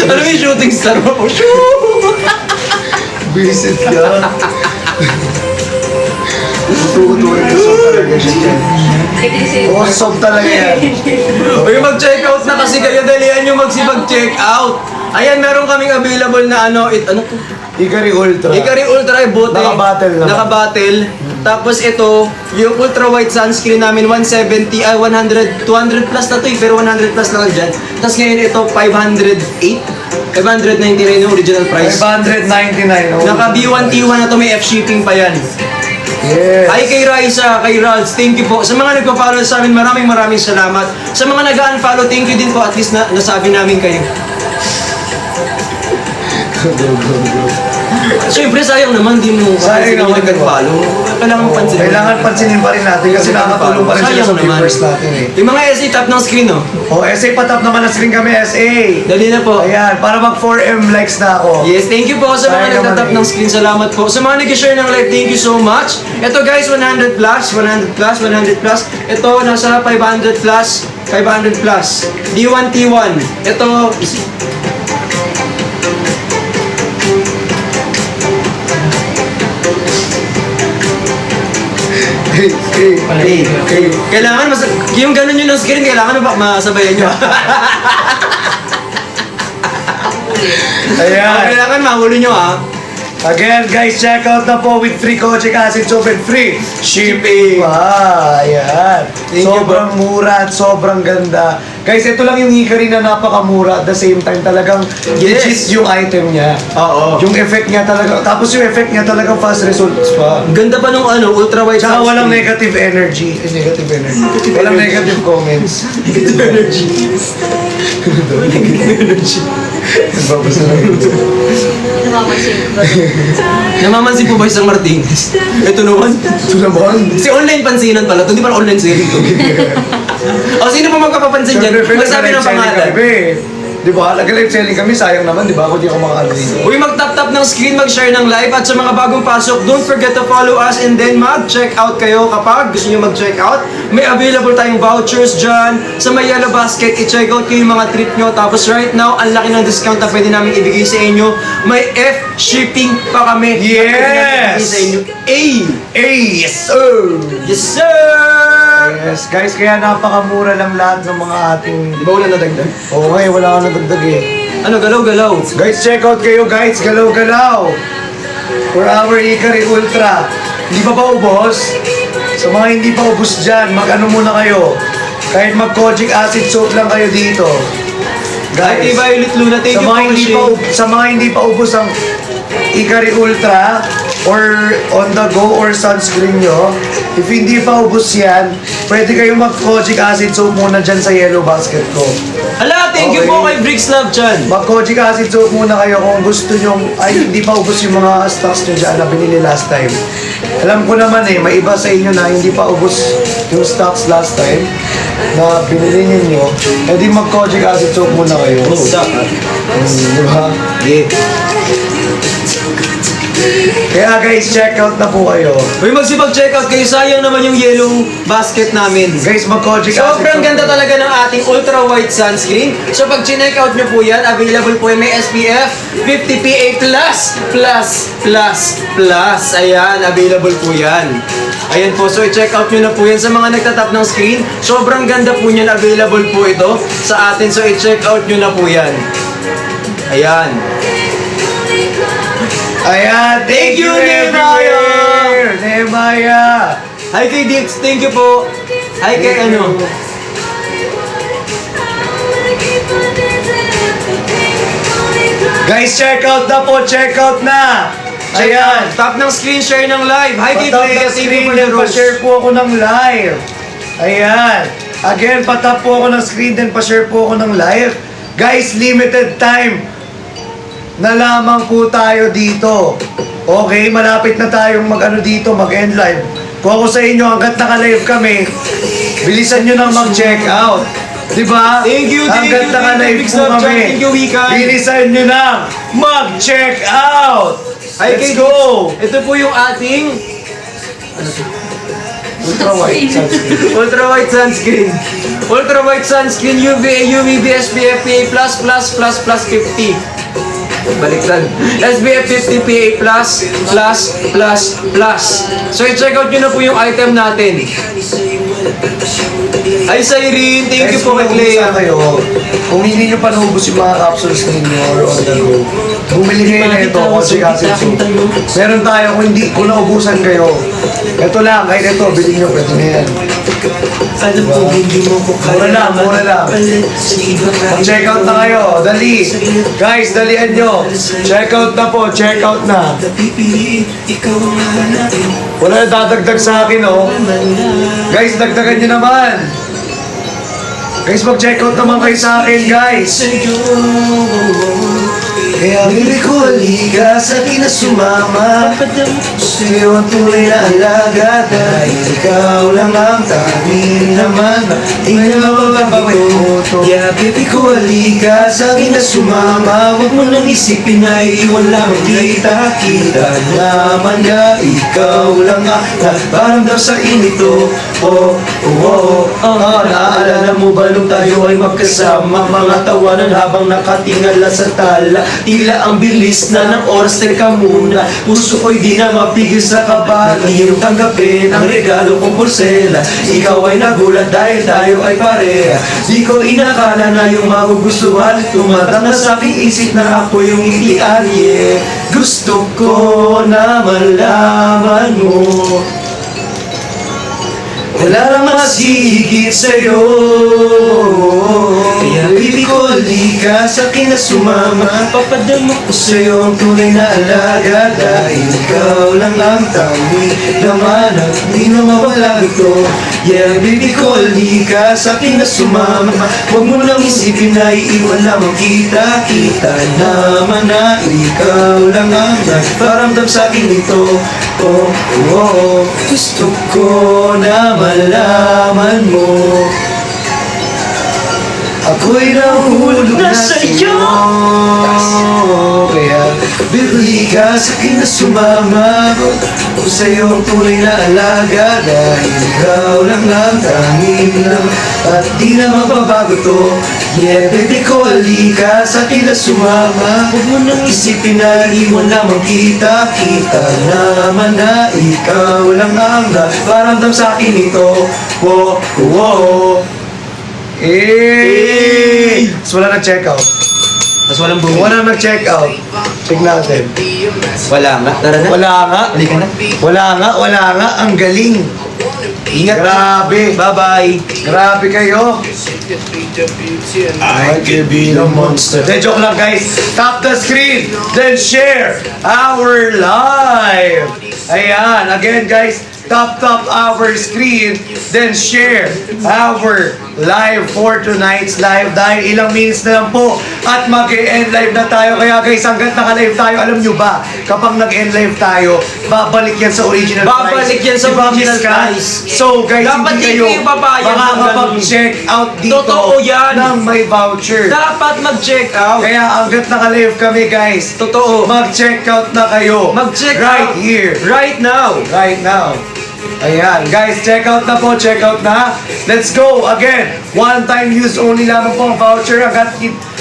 Ano yung shooting star mo? Oh, shoot! Visit ka. Tututuin yung soap talaga siya dyan. Oh, soap talaga yan. Uy, mag-check out na kasi kayo. Dalihan nyo magsipag-check out. Ayan, meron kaming available na ano to? Hikari Ultra. Hikari Ultra ay bote. Naka-battle naman. Naka-battle. Tapos ito, yung ultra white sunscreen namin 170, 200 plus na to eh, pero 100 plus lang dyan. Tapos ngayon ito 508, 599 yung original price. 599. Oh. Naka B1T1 na to, may F-shipping pa yan. Yes. Ay kay Raisa, kay Ralph, thank you po. Sa mga nagpa-follow sa amin, maraming salamat. Sa mga nag-unfollow, thank you din po, at least nasabi namin kayo. Go. Siyempre, sayang naman, di mo Sayang naman, nag-follow. Kailangan mo pansinin. Kailangan pansinin pa rin natin kasi nakakatulong pa rin sila Sayang sa naman. viewers natin eh. Yung mga SA top ng screen, oh. Oh, SA patap naman na screen kami, SA. Dali na po. Ayan, para mag 4M likes na ako. Yes, thank you po sa mga Sayang nagtatap naman ng eh. screen. Salamat po. Sa mga nag-share ng live, thank you so much. Ito guys, 100 plus, 100 plus, 100 plus. Ito, nasa 500 plus, 500 plus. D1T1. Ito, kailangan yung ganun yun ng screen, kailangan masabayan nyo. Ayan. Kailangan mahuli nyo, ha. Again, guys, check out na po with free kojic acid soap and free shipping. Ayan. Thank you, Sobrang mura at sobrang ganda. Guys, ito lang yung Hikari na napakamura at the same time talagang Yes. legit yung item niya. Oo. Yung effect niya talaga, tapos yung effect niya talagang fast results pa. Ang ganda pa nung ultra wide Tsaka walang sunscreen. negative energy. Negative energy. Walang negative comments. Negative energy. Negative energy. Babasa lang yun. Namamansin Namamansin po ko. ba isang Martinez? Ito naman. Ito naman. Si online pansinan pala. Ito di pala online selling to. O sino po magpapapansin dyan? Siyempre, Magsabi ng pangalan. Di ba? Nag-live selling kami, sayang naman, di ba? Kung di ako makakano dito. Uy, mag-tap-tap ng screen, mag-share ng live, at sa mga bagong pasok, don't forget to follow us and then mag-check out kayo kapag gusto nyo mag-check out. May available tayong vouchers dyan. Sa may Yellow Basket, i-check out kayo yung mga trip nyo. Tapos right now, ang laki ng discount na pwede namin ibigay sa inyo. May F-shipping pa kami. na pwede namin ibigay sa inyo. Yes, sir! Yes, sir! Yes, guys, kaya napakamura lang lahat ng mga ating... Di ba wala nadagdag? Oo nga, wala ka nadagdag eh. Ano, galaw-galaw? Guys, check out kayo guys, galaw-galaw. For our Ikari Ultra. Hindi pa ubos? Sa mga hindi pa ubos dyan, mag-ano muna kayo. Kahit mag-kojic acid soap lang kayo dito. Ate Guys, Violet Luna, thank you for sharing. sa mga hindi pa ubos ang Ikari Ultra or on the go or sunscreen nyo, if hindi pa ubos yan, pwede kayong mag-kojic acid soap muna dyan sa Yellow Basket ko. Ala, thank you Okay. po kay Bricks Love Chan. Mag-kojic acid soap muna kayo kung gusto nyo, ay hindi pa ubos yung mga stocks nyo dyan na binili last time. Alam ko naman eh, may iba sa inyo na hindi pa ubos yung stocks last time na binili ninyo, edi mag-kojic acid soap muna kayo. Suck. Di ba? Yeah. Kaya guys, check out na po kayo. Uy, magsipag-check out kayo. Sayang naman yung Yellow Basket namin. Guys, mag-kojic acid Sobrang soap. ganda talaga ng ating ultra white sunscreen. So pag chinek out nyo po yan, available po yan. May SPF 50 PA+++++. Ayan, available po yan. Ayan po, so i-check out nyo na po yan sa mga nagtatap ng screen. Sobrang ganda po yan, available po ito sa atin. So i-check out nyo na po yan. Ayan. Ayan, Thank you, everywhere. Nehemiah. Hi kay Dix, thank you po. Hi kay ano. Guys, check out na po, check out na. Check Ayan. out. Tap ng screen share ng live. Hi kay Patap Clea, ng thank you screen for the din, rose. pa-share po ako ng live. Ayan. Again, patap po ako ng screen din, pa-share po ako ng live. Guys, limited time na lamang po tayo dito. Okay, malapit na tayong mag-ano dito, mag-end live. Kung ako sa inyo, hanggat naka-live kami, bilisan nyo nang mag-check out. Diba? Thank you, thank Hanggat you, naka-live thank you, po Big Snapchat, kami. thank you, Wikan. Bilisan nyo nang mag-check out. Hi Let's kay go. Ito po yung ating Ultra white sunscreen. ultra white sunscreen. Ultra white sunscreen UVA, UVB, SPF, PA++++++. Baliktad. SPF 50 PA++++. So i-check out nyo na po yung item natin. Hi Cyrene, thank you Guys, po kay kung Clea. naubos kayo, kung hindi nyo pa naubos yung mga capsules ninyo or on the go, bumili kayo na ito, kasi meron tayo, kung naubusan kayo, ito lang, kahit ito, bilhin nyo, pwede na yan. Mura lang, mura lang. Check out na kayo, dali. Guys, dalian nyo. Check out na po, check out na. Wala na dadagdag sa akin, oh. Guys, dagdagan nyo naman. Guys, mag-check out naman kayo sa akin, guys. Kaya bili ko liga sa akin na sumama. Sa'yo ang tunay na alaga, dahil ikaw lang ang tanging naman. Tingnan mo mababago. Kaya baby ko liga sa akin na sumama. Huwag mo nang isipin na iwan lamang kita. Kita naman na ikaw lang ang nagparamdam sa akin ito. Naaalala mo ba nung tayo ay magkasama? Mga tawanan habang nakatingala sa tala. Tila ang bilis na ng oras, teka muna. Puso ko'y di na mapigil sa kaba. Iyong tanggapin ang regalo kong porsela. Ikaw ay nagulat dahil tayo ay pareha. Di ko inakala na yung magugustuhan. Tumatang na sa aking isip na ako yung itian. Yeah, gusto ko na malaman mo. Wala nang masigit sa'yo. Kaya baby ko, halika sa'kin na sumama. Papadama ko sa'yo ang tunay na alaga. Dahil ikaw lang ang tanging laman at di na mawala ito. Yeah, baby ko, halika sa'kin na sumama. Huwag mo nang isipin na iiwan lamang kita. Kita naman na ikaw lang ang nagparamdam sa'kin ito. Gusto ko na malaman mo. Ako'y nahulog na sa'yo. Kaya bibili ka sa'kin na sumama ko sa'yo ang tunay na alaga. Dahil ikaw lang ang tanging lang at di na mababago to. Yeah, baby ko, halika sa'kin na sumama. Huwag mo nang isipin na di mo na magkita. Kita naman na ikaw lang ang paramdam sa'kin ito. Wo, wo. Eh! So wala nag-check out. Tapos walang bumili. Wala nag-check out. Check natin. Wala nga. Tara na. Wala nga. Halika na. Wala nga. Ang galing. Ingat. Grabe. Bye-bye. Grabe kayo. I could be the monster. Then joke lang guys. Tap the screen. Then share our live. Ayan. Again guys. Tap our screen. Then share our live for tonight's live. Dahil ilang minutes na lang po at mag-end live na tayo. Kaya guys, hanggat naka-live tayo, alam nyo ba, kapag nag-end live tayo, babalik yan sa original price. Babalik yan sa Diba, original Miss Kat? price. So guys, Dapat hindi hindi kayo kayo babayad ng makakapag-check out dito Totoo yan. ng may voucher. Dapat mag-check out. Kaya hanggat naka-live kami guys, Totoo. mag-check out na kayo. Mag-check right out. here. Right now. Right now. Ayan, guys, check out na po, check out na. Let's go again. One time use only lamang po ang voucher.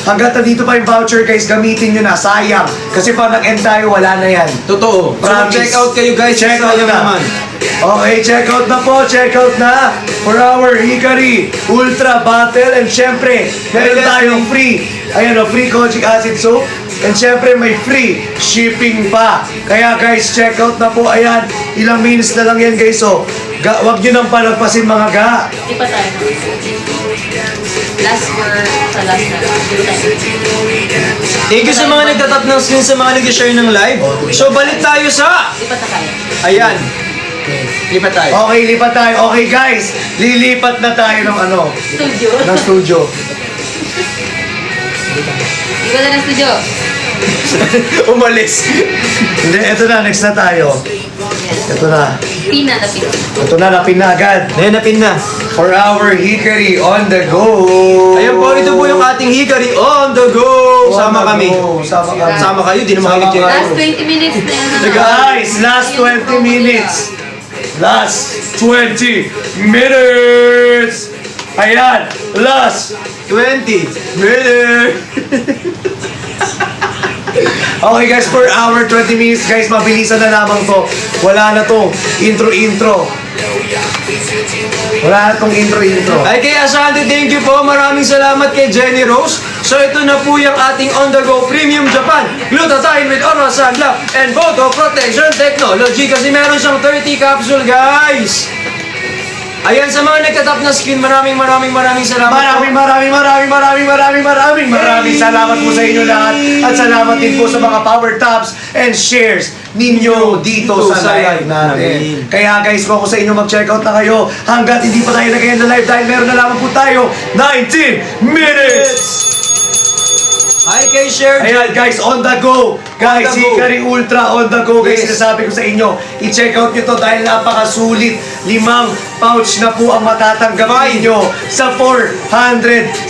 Hanggat nandito pa yung voucher, guys, gamitin nyo na. Sayang. Kasi pag nag-end tayo, wala na yan. Totoo. So Promise. check out kayo guys. Check out Sayang na. naman. Okay, check out na po, check out na. For our Hikari Ultra Battle. And syempre, meron tayong free. Ayan o, free kojic acid soap. And syempre, may free shipping pa. Kaya guys, check out na po. Ayan, ilang minutes na lang yan guys. So, wag nyo nang palagpasin mga ga. Di pa tayo. Last word sa last na. Thank you sa mga nagtatap ng screen, sa mga nag-share ng live. So balik tayo sa... Di pa tayo. Ayan. Lipat tayo. Okay, lipat tayo. Okay guys, lilipat na tayo ng ano, Studio. ng studio. Iba na ng studio. Umalis. Hindi, eto na, next na tayo. Ito na. Pina na pina. Ito na, napin na agad. Napin na. For our Hikari on the go. Ayan po, ito po yung ating Hikari on the go. Sama kami. Sama kami. Sama kayo, di naman Sama kayo kayo. Last 20 minutes na yan. ano? Guys, last 20 minutes. Last 20 minutes. Ayan, last 20 minutes. Okay guys, for our 20 minutes guys, mabilisan na lamang to. Wala na tong intro. Wala na tong intro. Ay kay Asante, thank you po. Maraming salamat kay Jenny Rose. So ito na po yung ating On The Go Premium Japan Glutathione with Oral Sunblock and Photo Protection Technology kasi meron siyang 30 capsule guys. Ayan, sa mga nagtatap na screen, maraming salamat po. Maraming salamat po sa inyo lahat. At salamat din po sa mga power taps and shares ninyo dito sa live natin. Kaya guys, kung ako sa inyo mag-check out na kayo, hanggat hindi pa tayo nag-end na live dahil meron na lamang po tayo 19 minutes! Hi kay Share. Ayan guys, on the go! Guys, On the go. Hikari Ultra on the go guys. Yes. Sinasabi ko sa inyo, i-check out nyo to dahil napakasulit. 5 pouch na po ang matatanggap ninyo sa 471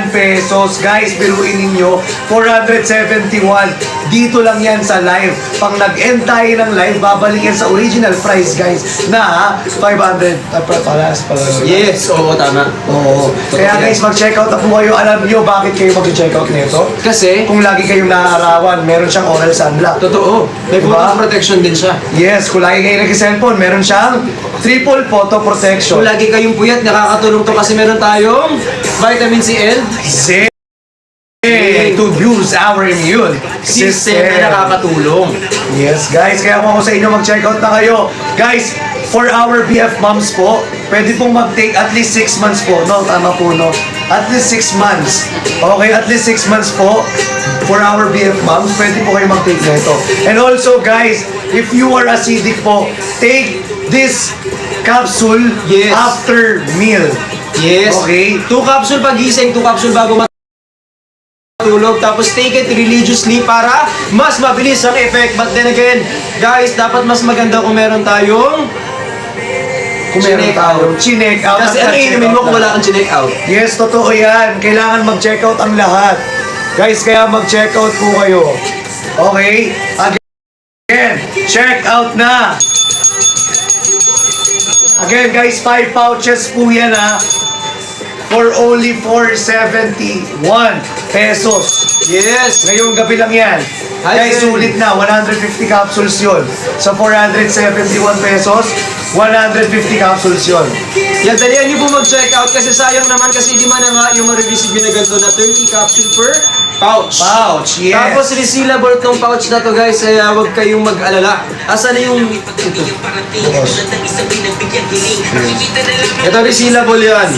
pesos. Guys, biruin ninyo, 471. Dito lang yan sa live. Pag nag-end tayo ng live, babalik yan sa original price guys na 500. Palas. Yes, oo, tama. Oo. Kaya guys, mag-check out na po kayo. Alam nyo bakit kayo mag-check out nito? Kasi, Kung lagi kayong naaarawan, meron siyang oral sunblock. totoo, may Diba? photo protection din siya. Yes, kung lagi kayo nag-cellphone, meron siyang triple photo protection. Kung lagi kayong puyat, nakakatulong to kasi meron tayong vitamin C and Z to boost our immune system na nakakatulong. Yes, guys. Kaya kung ako sa inyo, mag-check out na kayo. Guys, for our BF moms po, pwede pong mag-take at least 6 months po. No, tama po, no? At least 6 months. Okay, at least 6 months po. For our BF moms, pwede po kayo mag-take na ito. And also, guys, if you are acidic po, take this capsule Yes. after meal. Yes. Okay. 2 capsule pagising, 2 capsule bago matulog. Tapos take it religiously para mas mabilis ang effect. But then again, guys, dapat mas maganda kung meron tayong Kung meron Chinek tayong out. chinek out. Kasi at ano check inumin mo out kung na. wala kang chinek out? Yes, totoo yan. Kailangan mag-check out ang lahat. Guys, kaya mag-check out po kayo. Okay? Again, check out na. Again, guys, 5 pouches po yan ha. For only 471 pesos. Yes! Ngayong gabi lang yan. Hi, Guys, sir. sulit na. 150 capsules yun. Sa 471 pesos, 150 capsules yun. Yan, dalihan niyo po mag-check out kasi sayang naman kasi di man na nga yung ma-receive nyo na ganito na 30 capsule per pouch. Pouch, yes. Tapos resealable tong pouch na to guys, kaya huwag kayong mag-alala. Asan na yung... Ito resealable yan.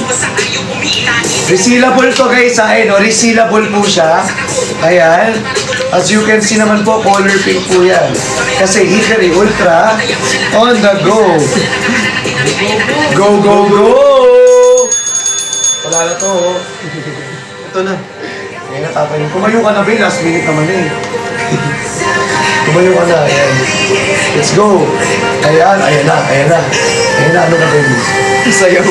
Resealable to guys ha. No? Resealable po siya. Ayan. As you can see naman po, color pink po yan. Kasi Hickory Ultra on the go. Go, go, go! Wala na to. Oh. Ito na. Ayan, natapay. Kumayo ka na, Bill. Last minute naman eh. Kumayo ka na. Ayan. Let's go. Ayan, ayan na, ayan na. Ayan na, ano ka, Bill? Sayaw.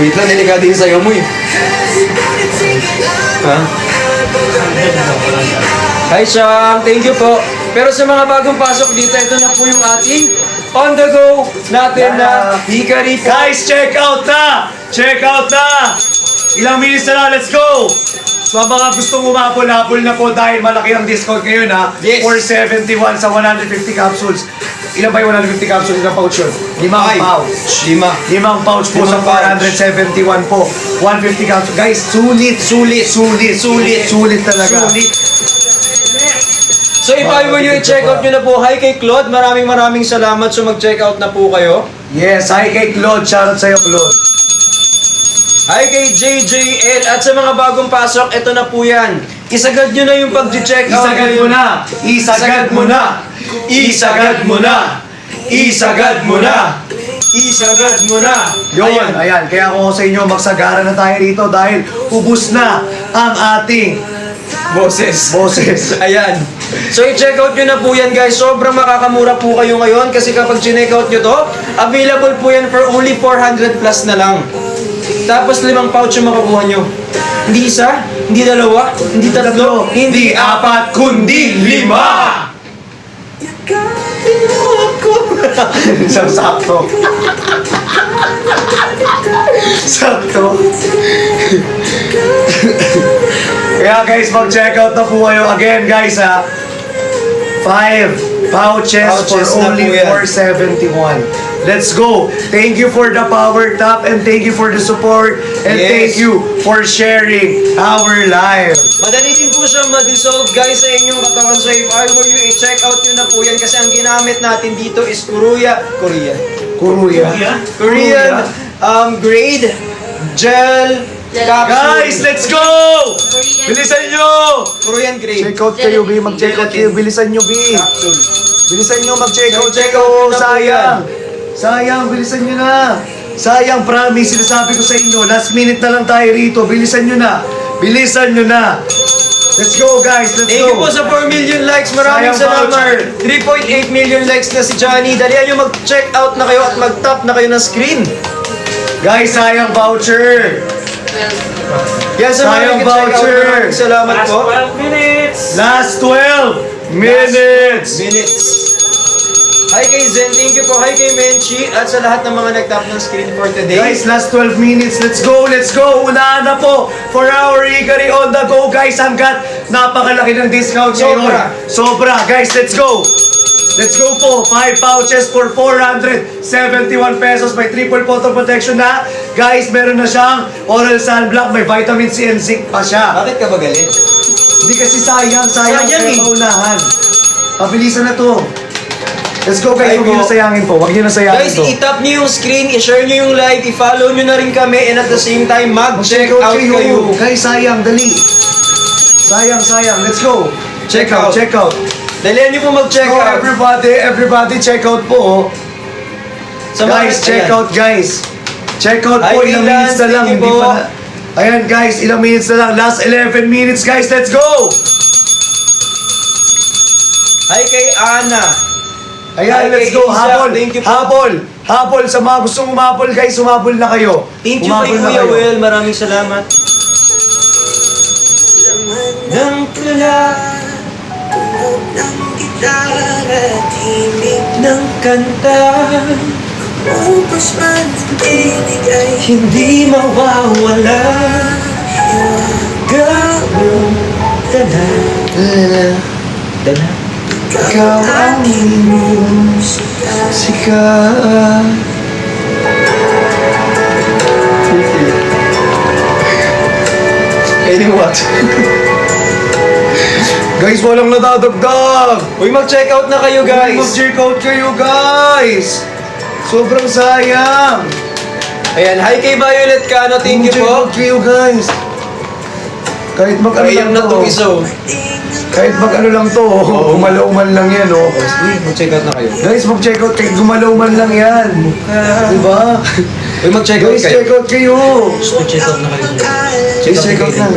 Wait lang, delikado yung sayaw mo eh. Ha? Hi, Shang. Thank you po. Pero sa mga bagong pasok dito, ito na po yung ating on the go natin na Hickory po. Guys, check out na! Check out na! Ilang minutes na lang, let's go! So, ang mga gustong umapol-apol na po dahil malaki ang discount ngayon ha. Yes. 471 sa 150 capsules. Ilan ba yung 150 capsules? Ilang pouch yun? 5 pouch. 5 pouch po sa 471 po. 150 capsules. Guys, sulit, sulit, sulit, sulit, sulit talaga. Sulit. So if I were you, i-check out nyo na po. Hi kay Claude, maraming salamat. So mag-check out na po kayo. Yes, hi kay Claude. Shoutout sa'yo, Claude. Hi kay JJL. At sa mga bagong pasok, ito na po yan. Isagad nyo na yung pag-check out. Isagad mo na! Isagad mo na! Isagad mo na! Isagad mo na! Isagad mo na. Yun, ayan. Kaya ako sa inyo, magsagara na tayo rito dahil ubus na ang ating Boses. boses. Ayan. So i-check out nyo na po yan guys. Sobrang makakamura po kayo ngayon kasi kapag check out nyo to, available po yan for only 400 plus na lang. Tapos 5 pouch yung makukuha nyo. Hindi isa, hindi dalawa, hindi tatlo, Hindi apat, kundi 5! Isang sakto. Sakto. Kaya guys, mag-check out na po kayo. Again guys ha, 5 pouches for Pouches na only po yan. 471. Let's go! Thank you for the power tap and thank you for the support and Yes. thank you for sharing our live. Madali din po siya ma-dissolve guys sa inyong katawan. So if I were you, i-check out nyo na po yan kasi ang ginamit natin dito is Korea Kuruya. Korean grade gel capsule. Guys, let's go! Bilisan nyo! Korean grade Check out kayo, B. Mag-check out kayo. Bilisan nyo, B. capsule. Bilisan nyo mag-check out. Check out nyo na po Sayang. Sayang, bilisan nyo na. Sayang, promise. Sinasabi ko sa inyo, last minute na lang tayo rito. Bilisan nyo na. Bilisan nyo na. Let's go, guys. Let's Thank you go. po sa 4 million likes. Maraming Sayang, salamat. 3.8 million likes na si Johnny. Dalihan nyo mag-check out na kayo at mag-tap na kayo ng screen. Guys, sayang voucher. Yan sa mga Sayang nag-check out. voucher. Maraming salamat po. Last 12 minutes. Minutes. Hi kay Zen, thank you po. Hi kay Menchi at sa lahat ng mga nag-tap ng screen for today. Guys, last 12 minutes. Let's go, let's go. Unahan na po for our Hickory on the go. Guys, hanggat napakalaki ng discount Sobra. ngayon. Sobra. Guys, let's go. Let's go po. 5 pouches for 471 pesos. May triple photo protection na. Guys, meron na siyang oral sunblock. May vitamin C and zinc pa siya. Bakit ka ba galit? Hindi kasi sayang. Sayang Kaya eh. maunahan. Pabilisan na to. Let's go guys. Ay, Huwag niyo po. na sayangin po. Huwag niyo na sayangin Guys, to. i-tap nyo yung screen, i-share nyo yung live, i-follow nyo na rin kami, and at the same time, mag-check out kayo. Guys, sayang, dali. Sayang, sayang. Let's go. Check out. Check out. Dalihan nyo po mag-check So, out. everybody, check out po. Oh. Sa mga- Guys, check ayan. out, guys. Check out po. Hi, Ilang Dylan. minutes na lang. Thank you Hindi po. pa na. Ayan, guys. Ilang minutes na lang. Last 11 minutes, guys. Let's go. Hi kay Ana. Ayan, let's go. Isa, Habol. thank you po. Habol. Habol. Sa mga gustong umabol, guys, umabol na kayo. Thank you kay Umabol na Kuya kayo. Will. Maraming salamat. Nang tula ng kanta hindi mawawala. Gawin ka na. Dala. Ikaw ang sikat. Any what? Guys, walang nadadagdag. Uy, mag-check out na kayo, guys. Mag-check out kayo, guys. Sobrang sayang. Ayan, hi kay Violet Cano. Thank you Mag-check po. out kayo, guys. Kahit mag-ano Ayan lang na itong to. isa. oh. Kahit mag-ano lang to. Gumalaw-man lang yan, oh. Uy, mag-check out na kayo. Guys, mag-check out kahit gumalaw man lang yan. Diba? Uy, mag-check out Guys, kayo. check out kayo. Mag-check out na kayo. Guys, check out na.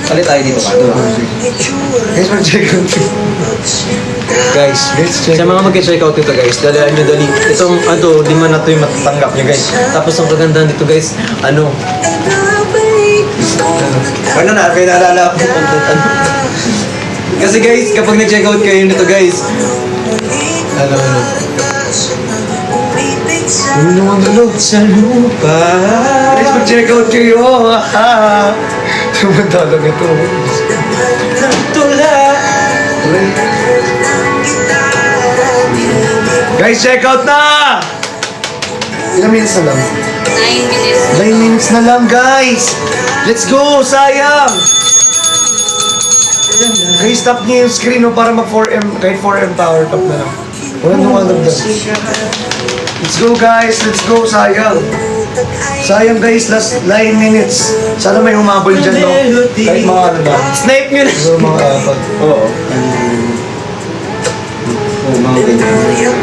Palit tayo dito pa. Guys, mag-check out. Guys, check sa mga mag-check out dito guys, dalaan nyo dali. Itong, 5 na to yung matatanggap nyo guys. Tapos ang kagandahan dito guys, ano na, may naalala ako. Kasi guys, kapag nag-check out kayo nito guys, ano. Sa lupa. Guys, mag-check out kayo. Sumantalag ito. Tula. Guys, check out na! Ilang minutes na lang? 9 minutes. 9 minutes na lang, guys! Let's go! Sayang! Guys, stop niyo yung screen no, para mag 4M, kahit 4M power top na lang. Walang lumalagdag. Let's go, guys! Let's go! Sayang! Sayang, guys! Last 9 minutes. Sana may humabol dyan, no? Kahit mga ano ba? Snipe nyo na. Siguro mga apat. Oo. Mga ganyan.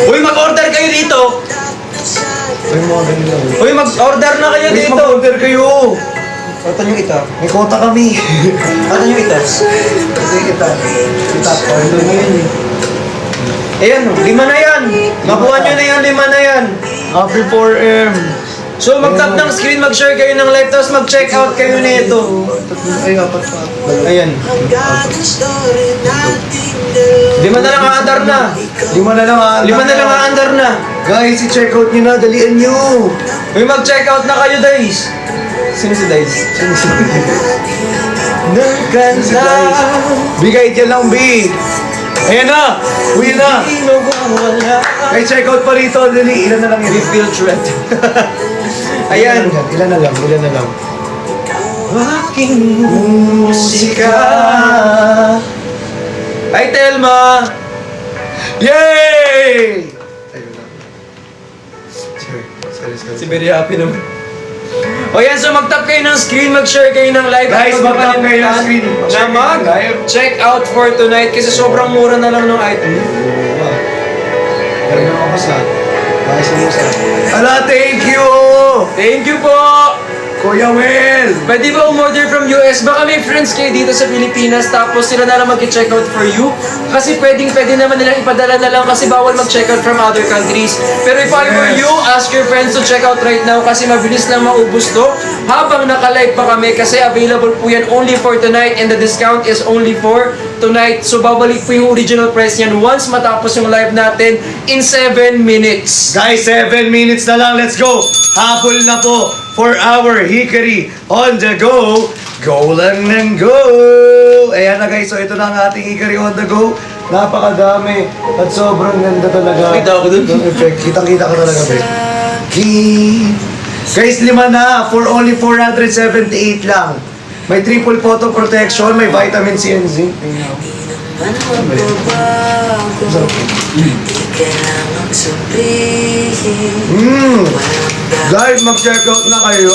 Uy, mag-order kayo dito! Ay, mga ganyan lang. Uy, mag-order na kayo Guys, dito! mag-order kayo! Atan yung ita. May kota kami. Atan yung ita. Hindi kita. Kita. Order mo yun eh. Ayan, 5 na yan. Makuha nyo na yan, 5 na yan. Happy 4M. So, mag-tap ng screen, mag-share kayo ng live, tapos mag-check out kayo nito. Ay, apat pa. Ayan. 5 na lang aandar na. 5 na lang ah. 5 na lang aandar na. Guys, i-check out nyo na. Dalian nyo. Uy, mag-check out na kayo, Dice. Sino si Dice? Sino si Nagkanda. Bigay dyan lang, B. Ayan na. Uwi na. Di mawawala. Guys, check out pa rito. Dali. Ilan na lang We yan? feel threat. Ayan. Ilan na lang. Ilan na lang. Aking musika. Hi, Telma. Yay! Ayun na. Sorry. Si very happy naman. O yan, so mag-tap kayo ng screen, mag-share kayo ng live. Guys, At mag-tap kayo ng screen. Na mag-check out for tonight kasi sobrang mura na lang ng item. Galing ako pa sa. Guys, mo sa. Ala, thank you! Thank you po! Kuya Will! Pwede ba umorder from US? Baka may friends kayo dito sa Pilipinas tapos sila na lang mag-check out for you. Kasi pwede naman nilang ipadala na lang kasi bawal mag-check out from other countries. Pero if I were you, ask your friends to check out right now kasi mabilis lang maubos to. Habang naka-live pa kami kasi available po yan only for tonight and the discount is only for tonight. So babalik po yung original price niyan once matapos yung live natin in 7 minutes. Guys, 7 minutes na lang. Let's go! Habol na po for our Hikari on the go. Go lang ng go! Ayan na guys, so ito na ang ating Hikari on the go. Napakadami at sobrang ganda talaga. Kita ako dun. Yung effect. Kitang-kita ka talaga, be. Guys, 5 na for only 478 lang. May triple photo protection, may vitamin C and zinc. Guys, mag-check out na kayo.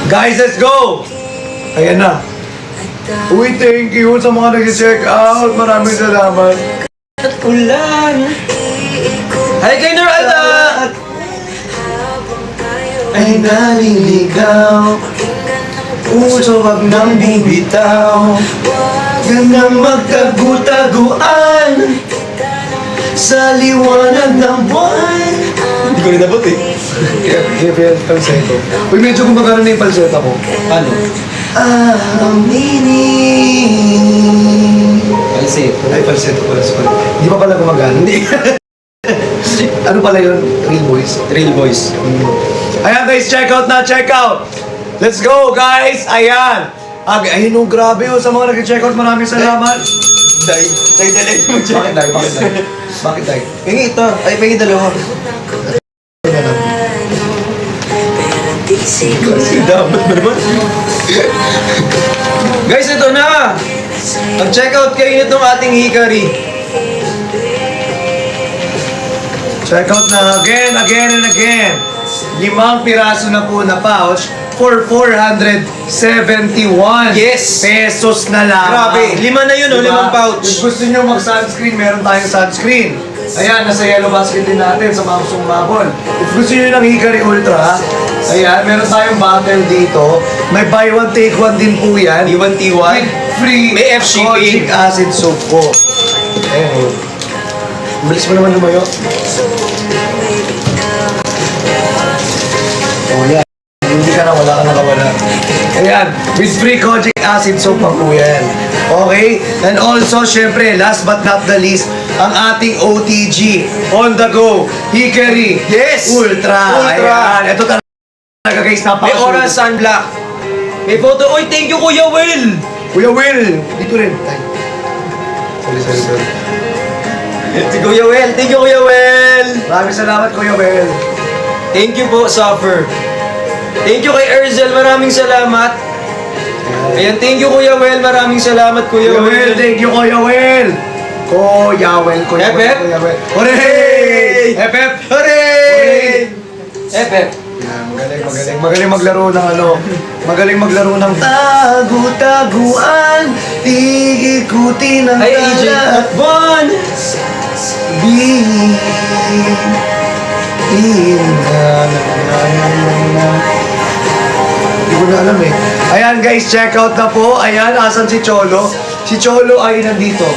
Guys, let's go! Ayan na. Uy, thank you sa mga nag-check out. Maraming salamat. at ulan. Hi kay Noralda! Ay naliligaw, puso wag nang bibitaw, ganang magtagu-taguan sa liwanag ng buwan. Hindi ko rin nabot eh. Kaya falsetto. Uy, medyo gumagana na yung falsetto ko. Ano? Aminin. Falsetto. Ay, falsetto pala. Sorry. Hindi pa pala gumagana. Hindi. Ano pala yun? Real voice. Real voice. Ayan guys, check out na, check out! Let's go guys! Ayan! Ayun oh, grabe oh, sa mga nag-check out, maraming salamat! Day, dali mo dyan. Bakit dahil? Bakit dahil? Bakit dahil? Pengi ito. Ay, pengi dalawa. Dapat ba naman? Guys, ito na! Mag-check out kayo nitong ating hikari. Check out na again and again! 5 piraso na po na pouch for 471 Yes! pesos na lang. Grabe, 5 na yun, oh, 5 pouch. Kung gusto nyo mag-sunscreen, meron tayong sunscreen. Ayan, nasa yellow basket din natin sa mga gustong umabol. If gusto nyo ng Hikari Ultra, ayan, meron tayong bottle dito. May buy one, take one din po yan. T1, T1. With free May F shipping. kojic acid soap po. Ayan o. Bilis mo naman lumayo. Oh, yan. Hindi ka na, wala ka nakawala. Ayan, with free kojic acid soap pa po yan. Okay? And also, syempre, last but not the least, ang ating OTG, on the go, Hikari Yes! Ultra. Ultra. Ayan, ito talaga guys, May napakasulit. oras sunblock. May photo. Uy, thank you, Kuya Will! Kuya Will, dito rin. Ay. Sorry. Si Kuya Will. Thank you, Kuya Will! Maraming salamat, Kuya Will. Thank you po, Suffer. Thank you kay Erzel. Maraming salamat. Ayan, thank you, Kuya Will. Maraming salamat, Kuya Kuya Will, Will. thank you, Kuya Will. Kuya Will, Kuya Will, Hep, hep. Kuya Will. Hooray! Hep, hep. Hooray! Efep. Yan, magaling maglaro ng ano, magaling maglaro ng tagu-taguan, ikuti ng Ay, AJ at Bon! Hindi ko na alam eh. Ayan guys, check out na po. Ayan, asan si Cholo? Si Cholo ay nandito.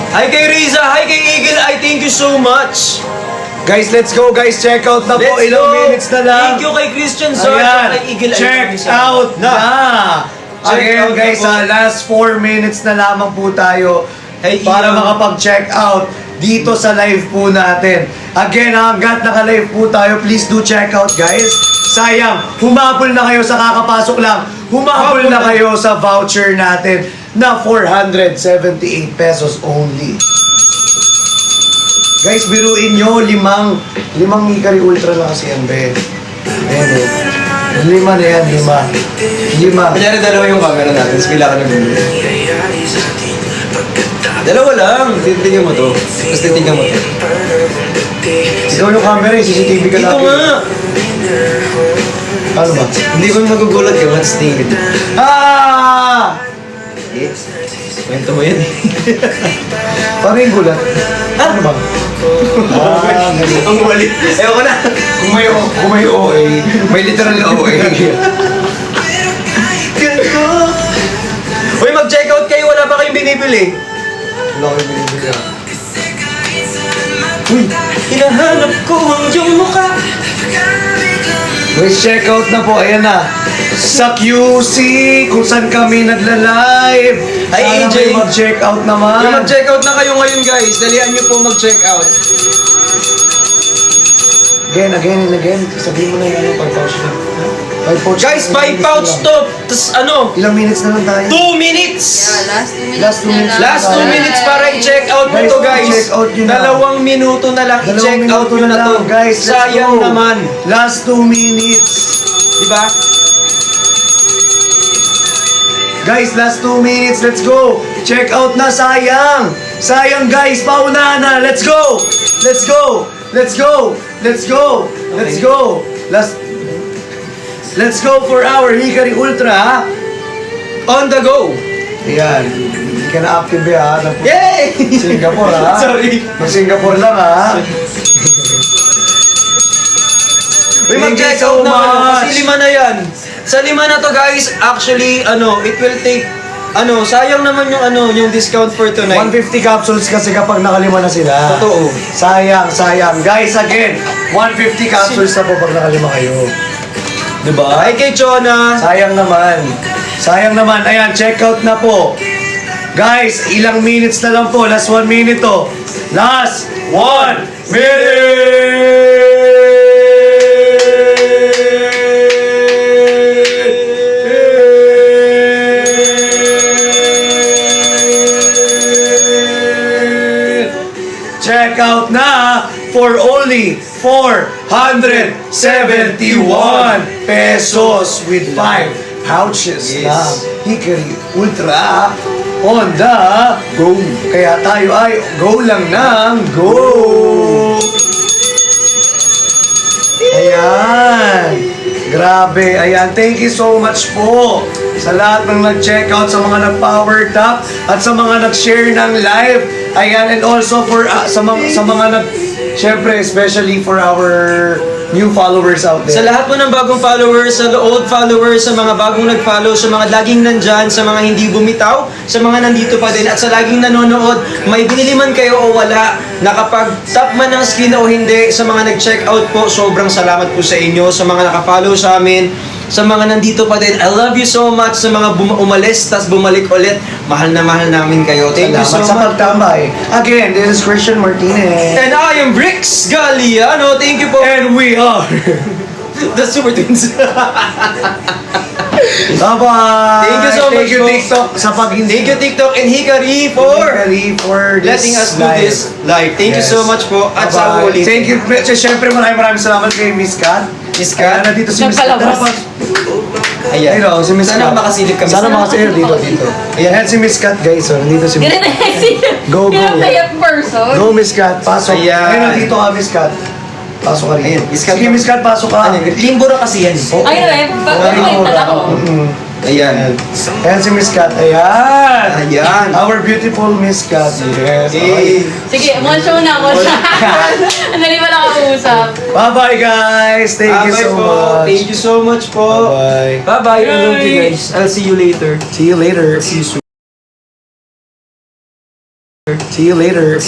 Hi kay Riza! Hi kay Eagle! I thank you so much! Guys, let's go guys. Check out na po. Let's Ilang go! minutes na lang. Thank you kay Christian Zard! Ayan, Kay Eagle. check out na. Check Again out na guys, po. last 4 minutes na lamang po tayo Hey, para Ian. makapag-check out dito sa live po natin. Again, hanggat naka-live po tayo, please do check out guys. Sayang, humabol na kayo sa kakapasok lang. Humabol na kayo sa voucher natin na 478 pesos only. Guys, biruin nyo, limang Hikari Ultra lang kasi yan, be. Ayan, oh. 5 na yan, 5. Kunyari dalawa yung camera natin, tapos pila ka na gulo. Dalawa lang, titignan mo to. Tapos titignan mo to. Ikaw yung camera, yung CCTV ka Dito natin. nga! Ano ba? Hindi ko magugulat ka, what's tingin? Ah! Eh, kwento mo yan. Parang yung gulat. Ano ba? Ah, ganun. Ang walit. Ayoko na. Kung may OA, may literal na OA. Uy, mag-check out kayo. Wala pa kayong binibili. Wala ko yung binibili. Uy, hinahanap ko ang iyong mukha. Guys, check out na po. Ayan na. Sa QC, kung saan kami nagla-live. Ay, Sana AJ. kayo mag-check out naman. Uy, mag-check out na kayo ngayon, guys. Dalian niyo po mag-check out. Again and again. Sabihin mo na yung ano, 5 pouch na. 5 pouch. Guys, 5 pouch to. Tapos ano? Ilang minutes na lang tayo? 2 minutes! Yeah, Last last 2 minutes two na minutes. lang. Last 2 minutes para i-check out mo Guys, to, guys. i-check out nyo na. 2 minuto na lang Dalawang i-check out minuto nyo na to. lang, guys. Let's Sayang go. naman. Last 2 minutes. Diba? Guys, last 2 minutes. Let's go. Check out na. Sayang. Sayang, guys. Paunahan na. Let's go. Let's go. Let's go. Let's go. Let's go. Let's go for our Hikari Ultra, ha? On the go. Ayan. Hindi ka na active ha. Yay! Singapore ha. Sorry. Mag-Singapore lang ha. Uy, mag-check Thank you so out na much. kasi 5 na yan. Sa 5 na to guys, actually, it will take, sayang naman yung discount for tonight. 150 capsules kasi kapag nakalima na sila. Totoo. Sayang, sayang. Guys, again, 150 capsules na po pag nakalima kayo. Diba? Ay kay Chona. Sayang naman. Sayang naman. Ayan, check out na po. Guys, ilang minutes na lang po. Last 1 minute to. Last 1 minute. Check out na for only 471 pesos with 5 pouches Yes. na Hickory Ultra Honda Go. Kaya tayo ay go lang ng go. Ayan. Grabe. Ayan. Thank you so much po sa lahat ng nag-check out, sa mga nag-power tap, at sa mga nag-share ng live. Ayan. And also for sa mga nag... Siyempre, especially for our new followers out Sa there. lahat po ng bagong followers, sa old followers, sa mga bagong nag-follow, sa mga laging nandyan, sa mga hindi bumitaw, sa mga nandito pa din, at sa laging nanonood, may binili man kayo o wala, nakapag-tap man ng screen o hindi, sa mga nag-check out po, sobrang salamat po sa inyo, sa mga nakafollow sa amin, sa mga nandito pa din, I love you so much, sa mga umalis, tas bumalik ulit, mahal na mahal namin kayo. Thank you so Salamat sa much. pagtambay. Again, this is Christian Martinez. And I am Bricks Galliano. Thank you po. And we are... The Super Twins. Bye-bye! Thank you so much Thank you, po. TikTok, sa pag-hindi. Thank you TikTok and Hikari for this letting us do live. this live. Thank you Yes. so much po. At sa Bye-bye. ulit. Thank you. Siyempre, maraming salamat kay Miss Kat. Miss Kat? Ayan, nandito si Miss Kat. Nagpalabas. Ayan. Ayun, si Miss Sana Kat. makasilip kami. Sana makasilip dito. Ayan si Miss Kat, guys. Oh, nandito si Miss Ganun Kat. na si Go, go. Pinapayat person. Go, Miss Kat. Pasok. Ayan. Ayun, nandito ka, Miss Kat. Pasok ka rin. Ayan, Miss Kat. Sige, Miss Kat, pasok ka. Ano, limbo na kasi yan. Oo. Ay, pag-wait ako. Ayan. Ayan si Miss Kat. Ayan. Ayan. Our beautiful Miss Kat. Yes. Okay. Sige, mo na. Ang dali pa nakausap. Bye-bye, guys. Thank you so po. much. Thank you so much po. Bye-bye. Bye-bye. I love you guys. I'll see you later. See you later. See you soon. See you later.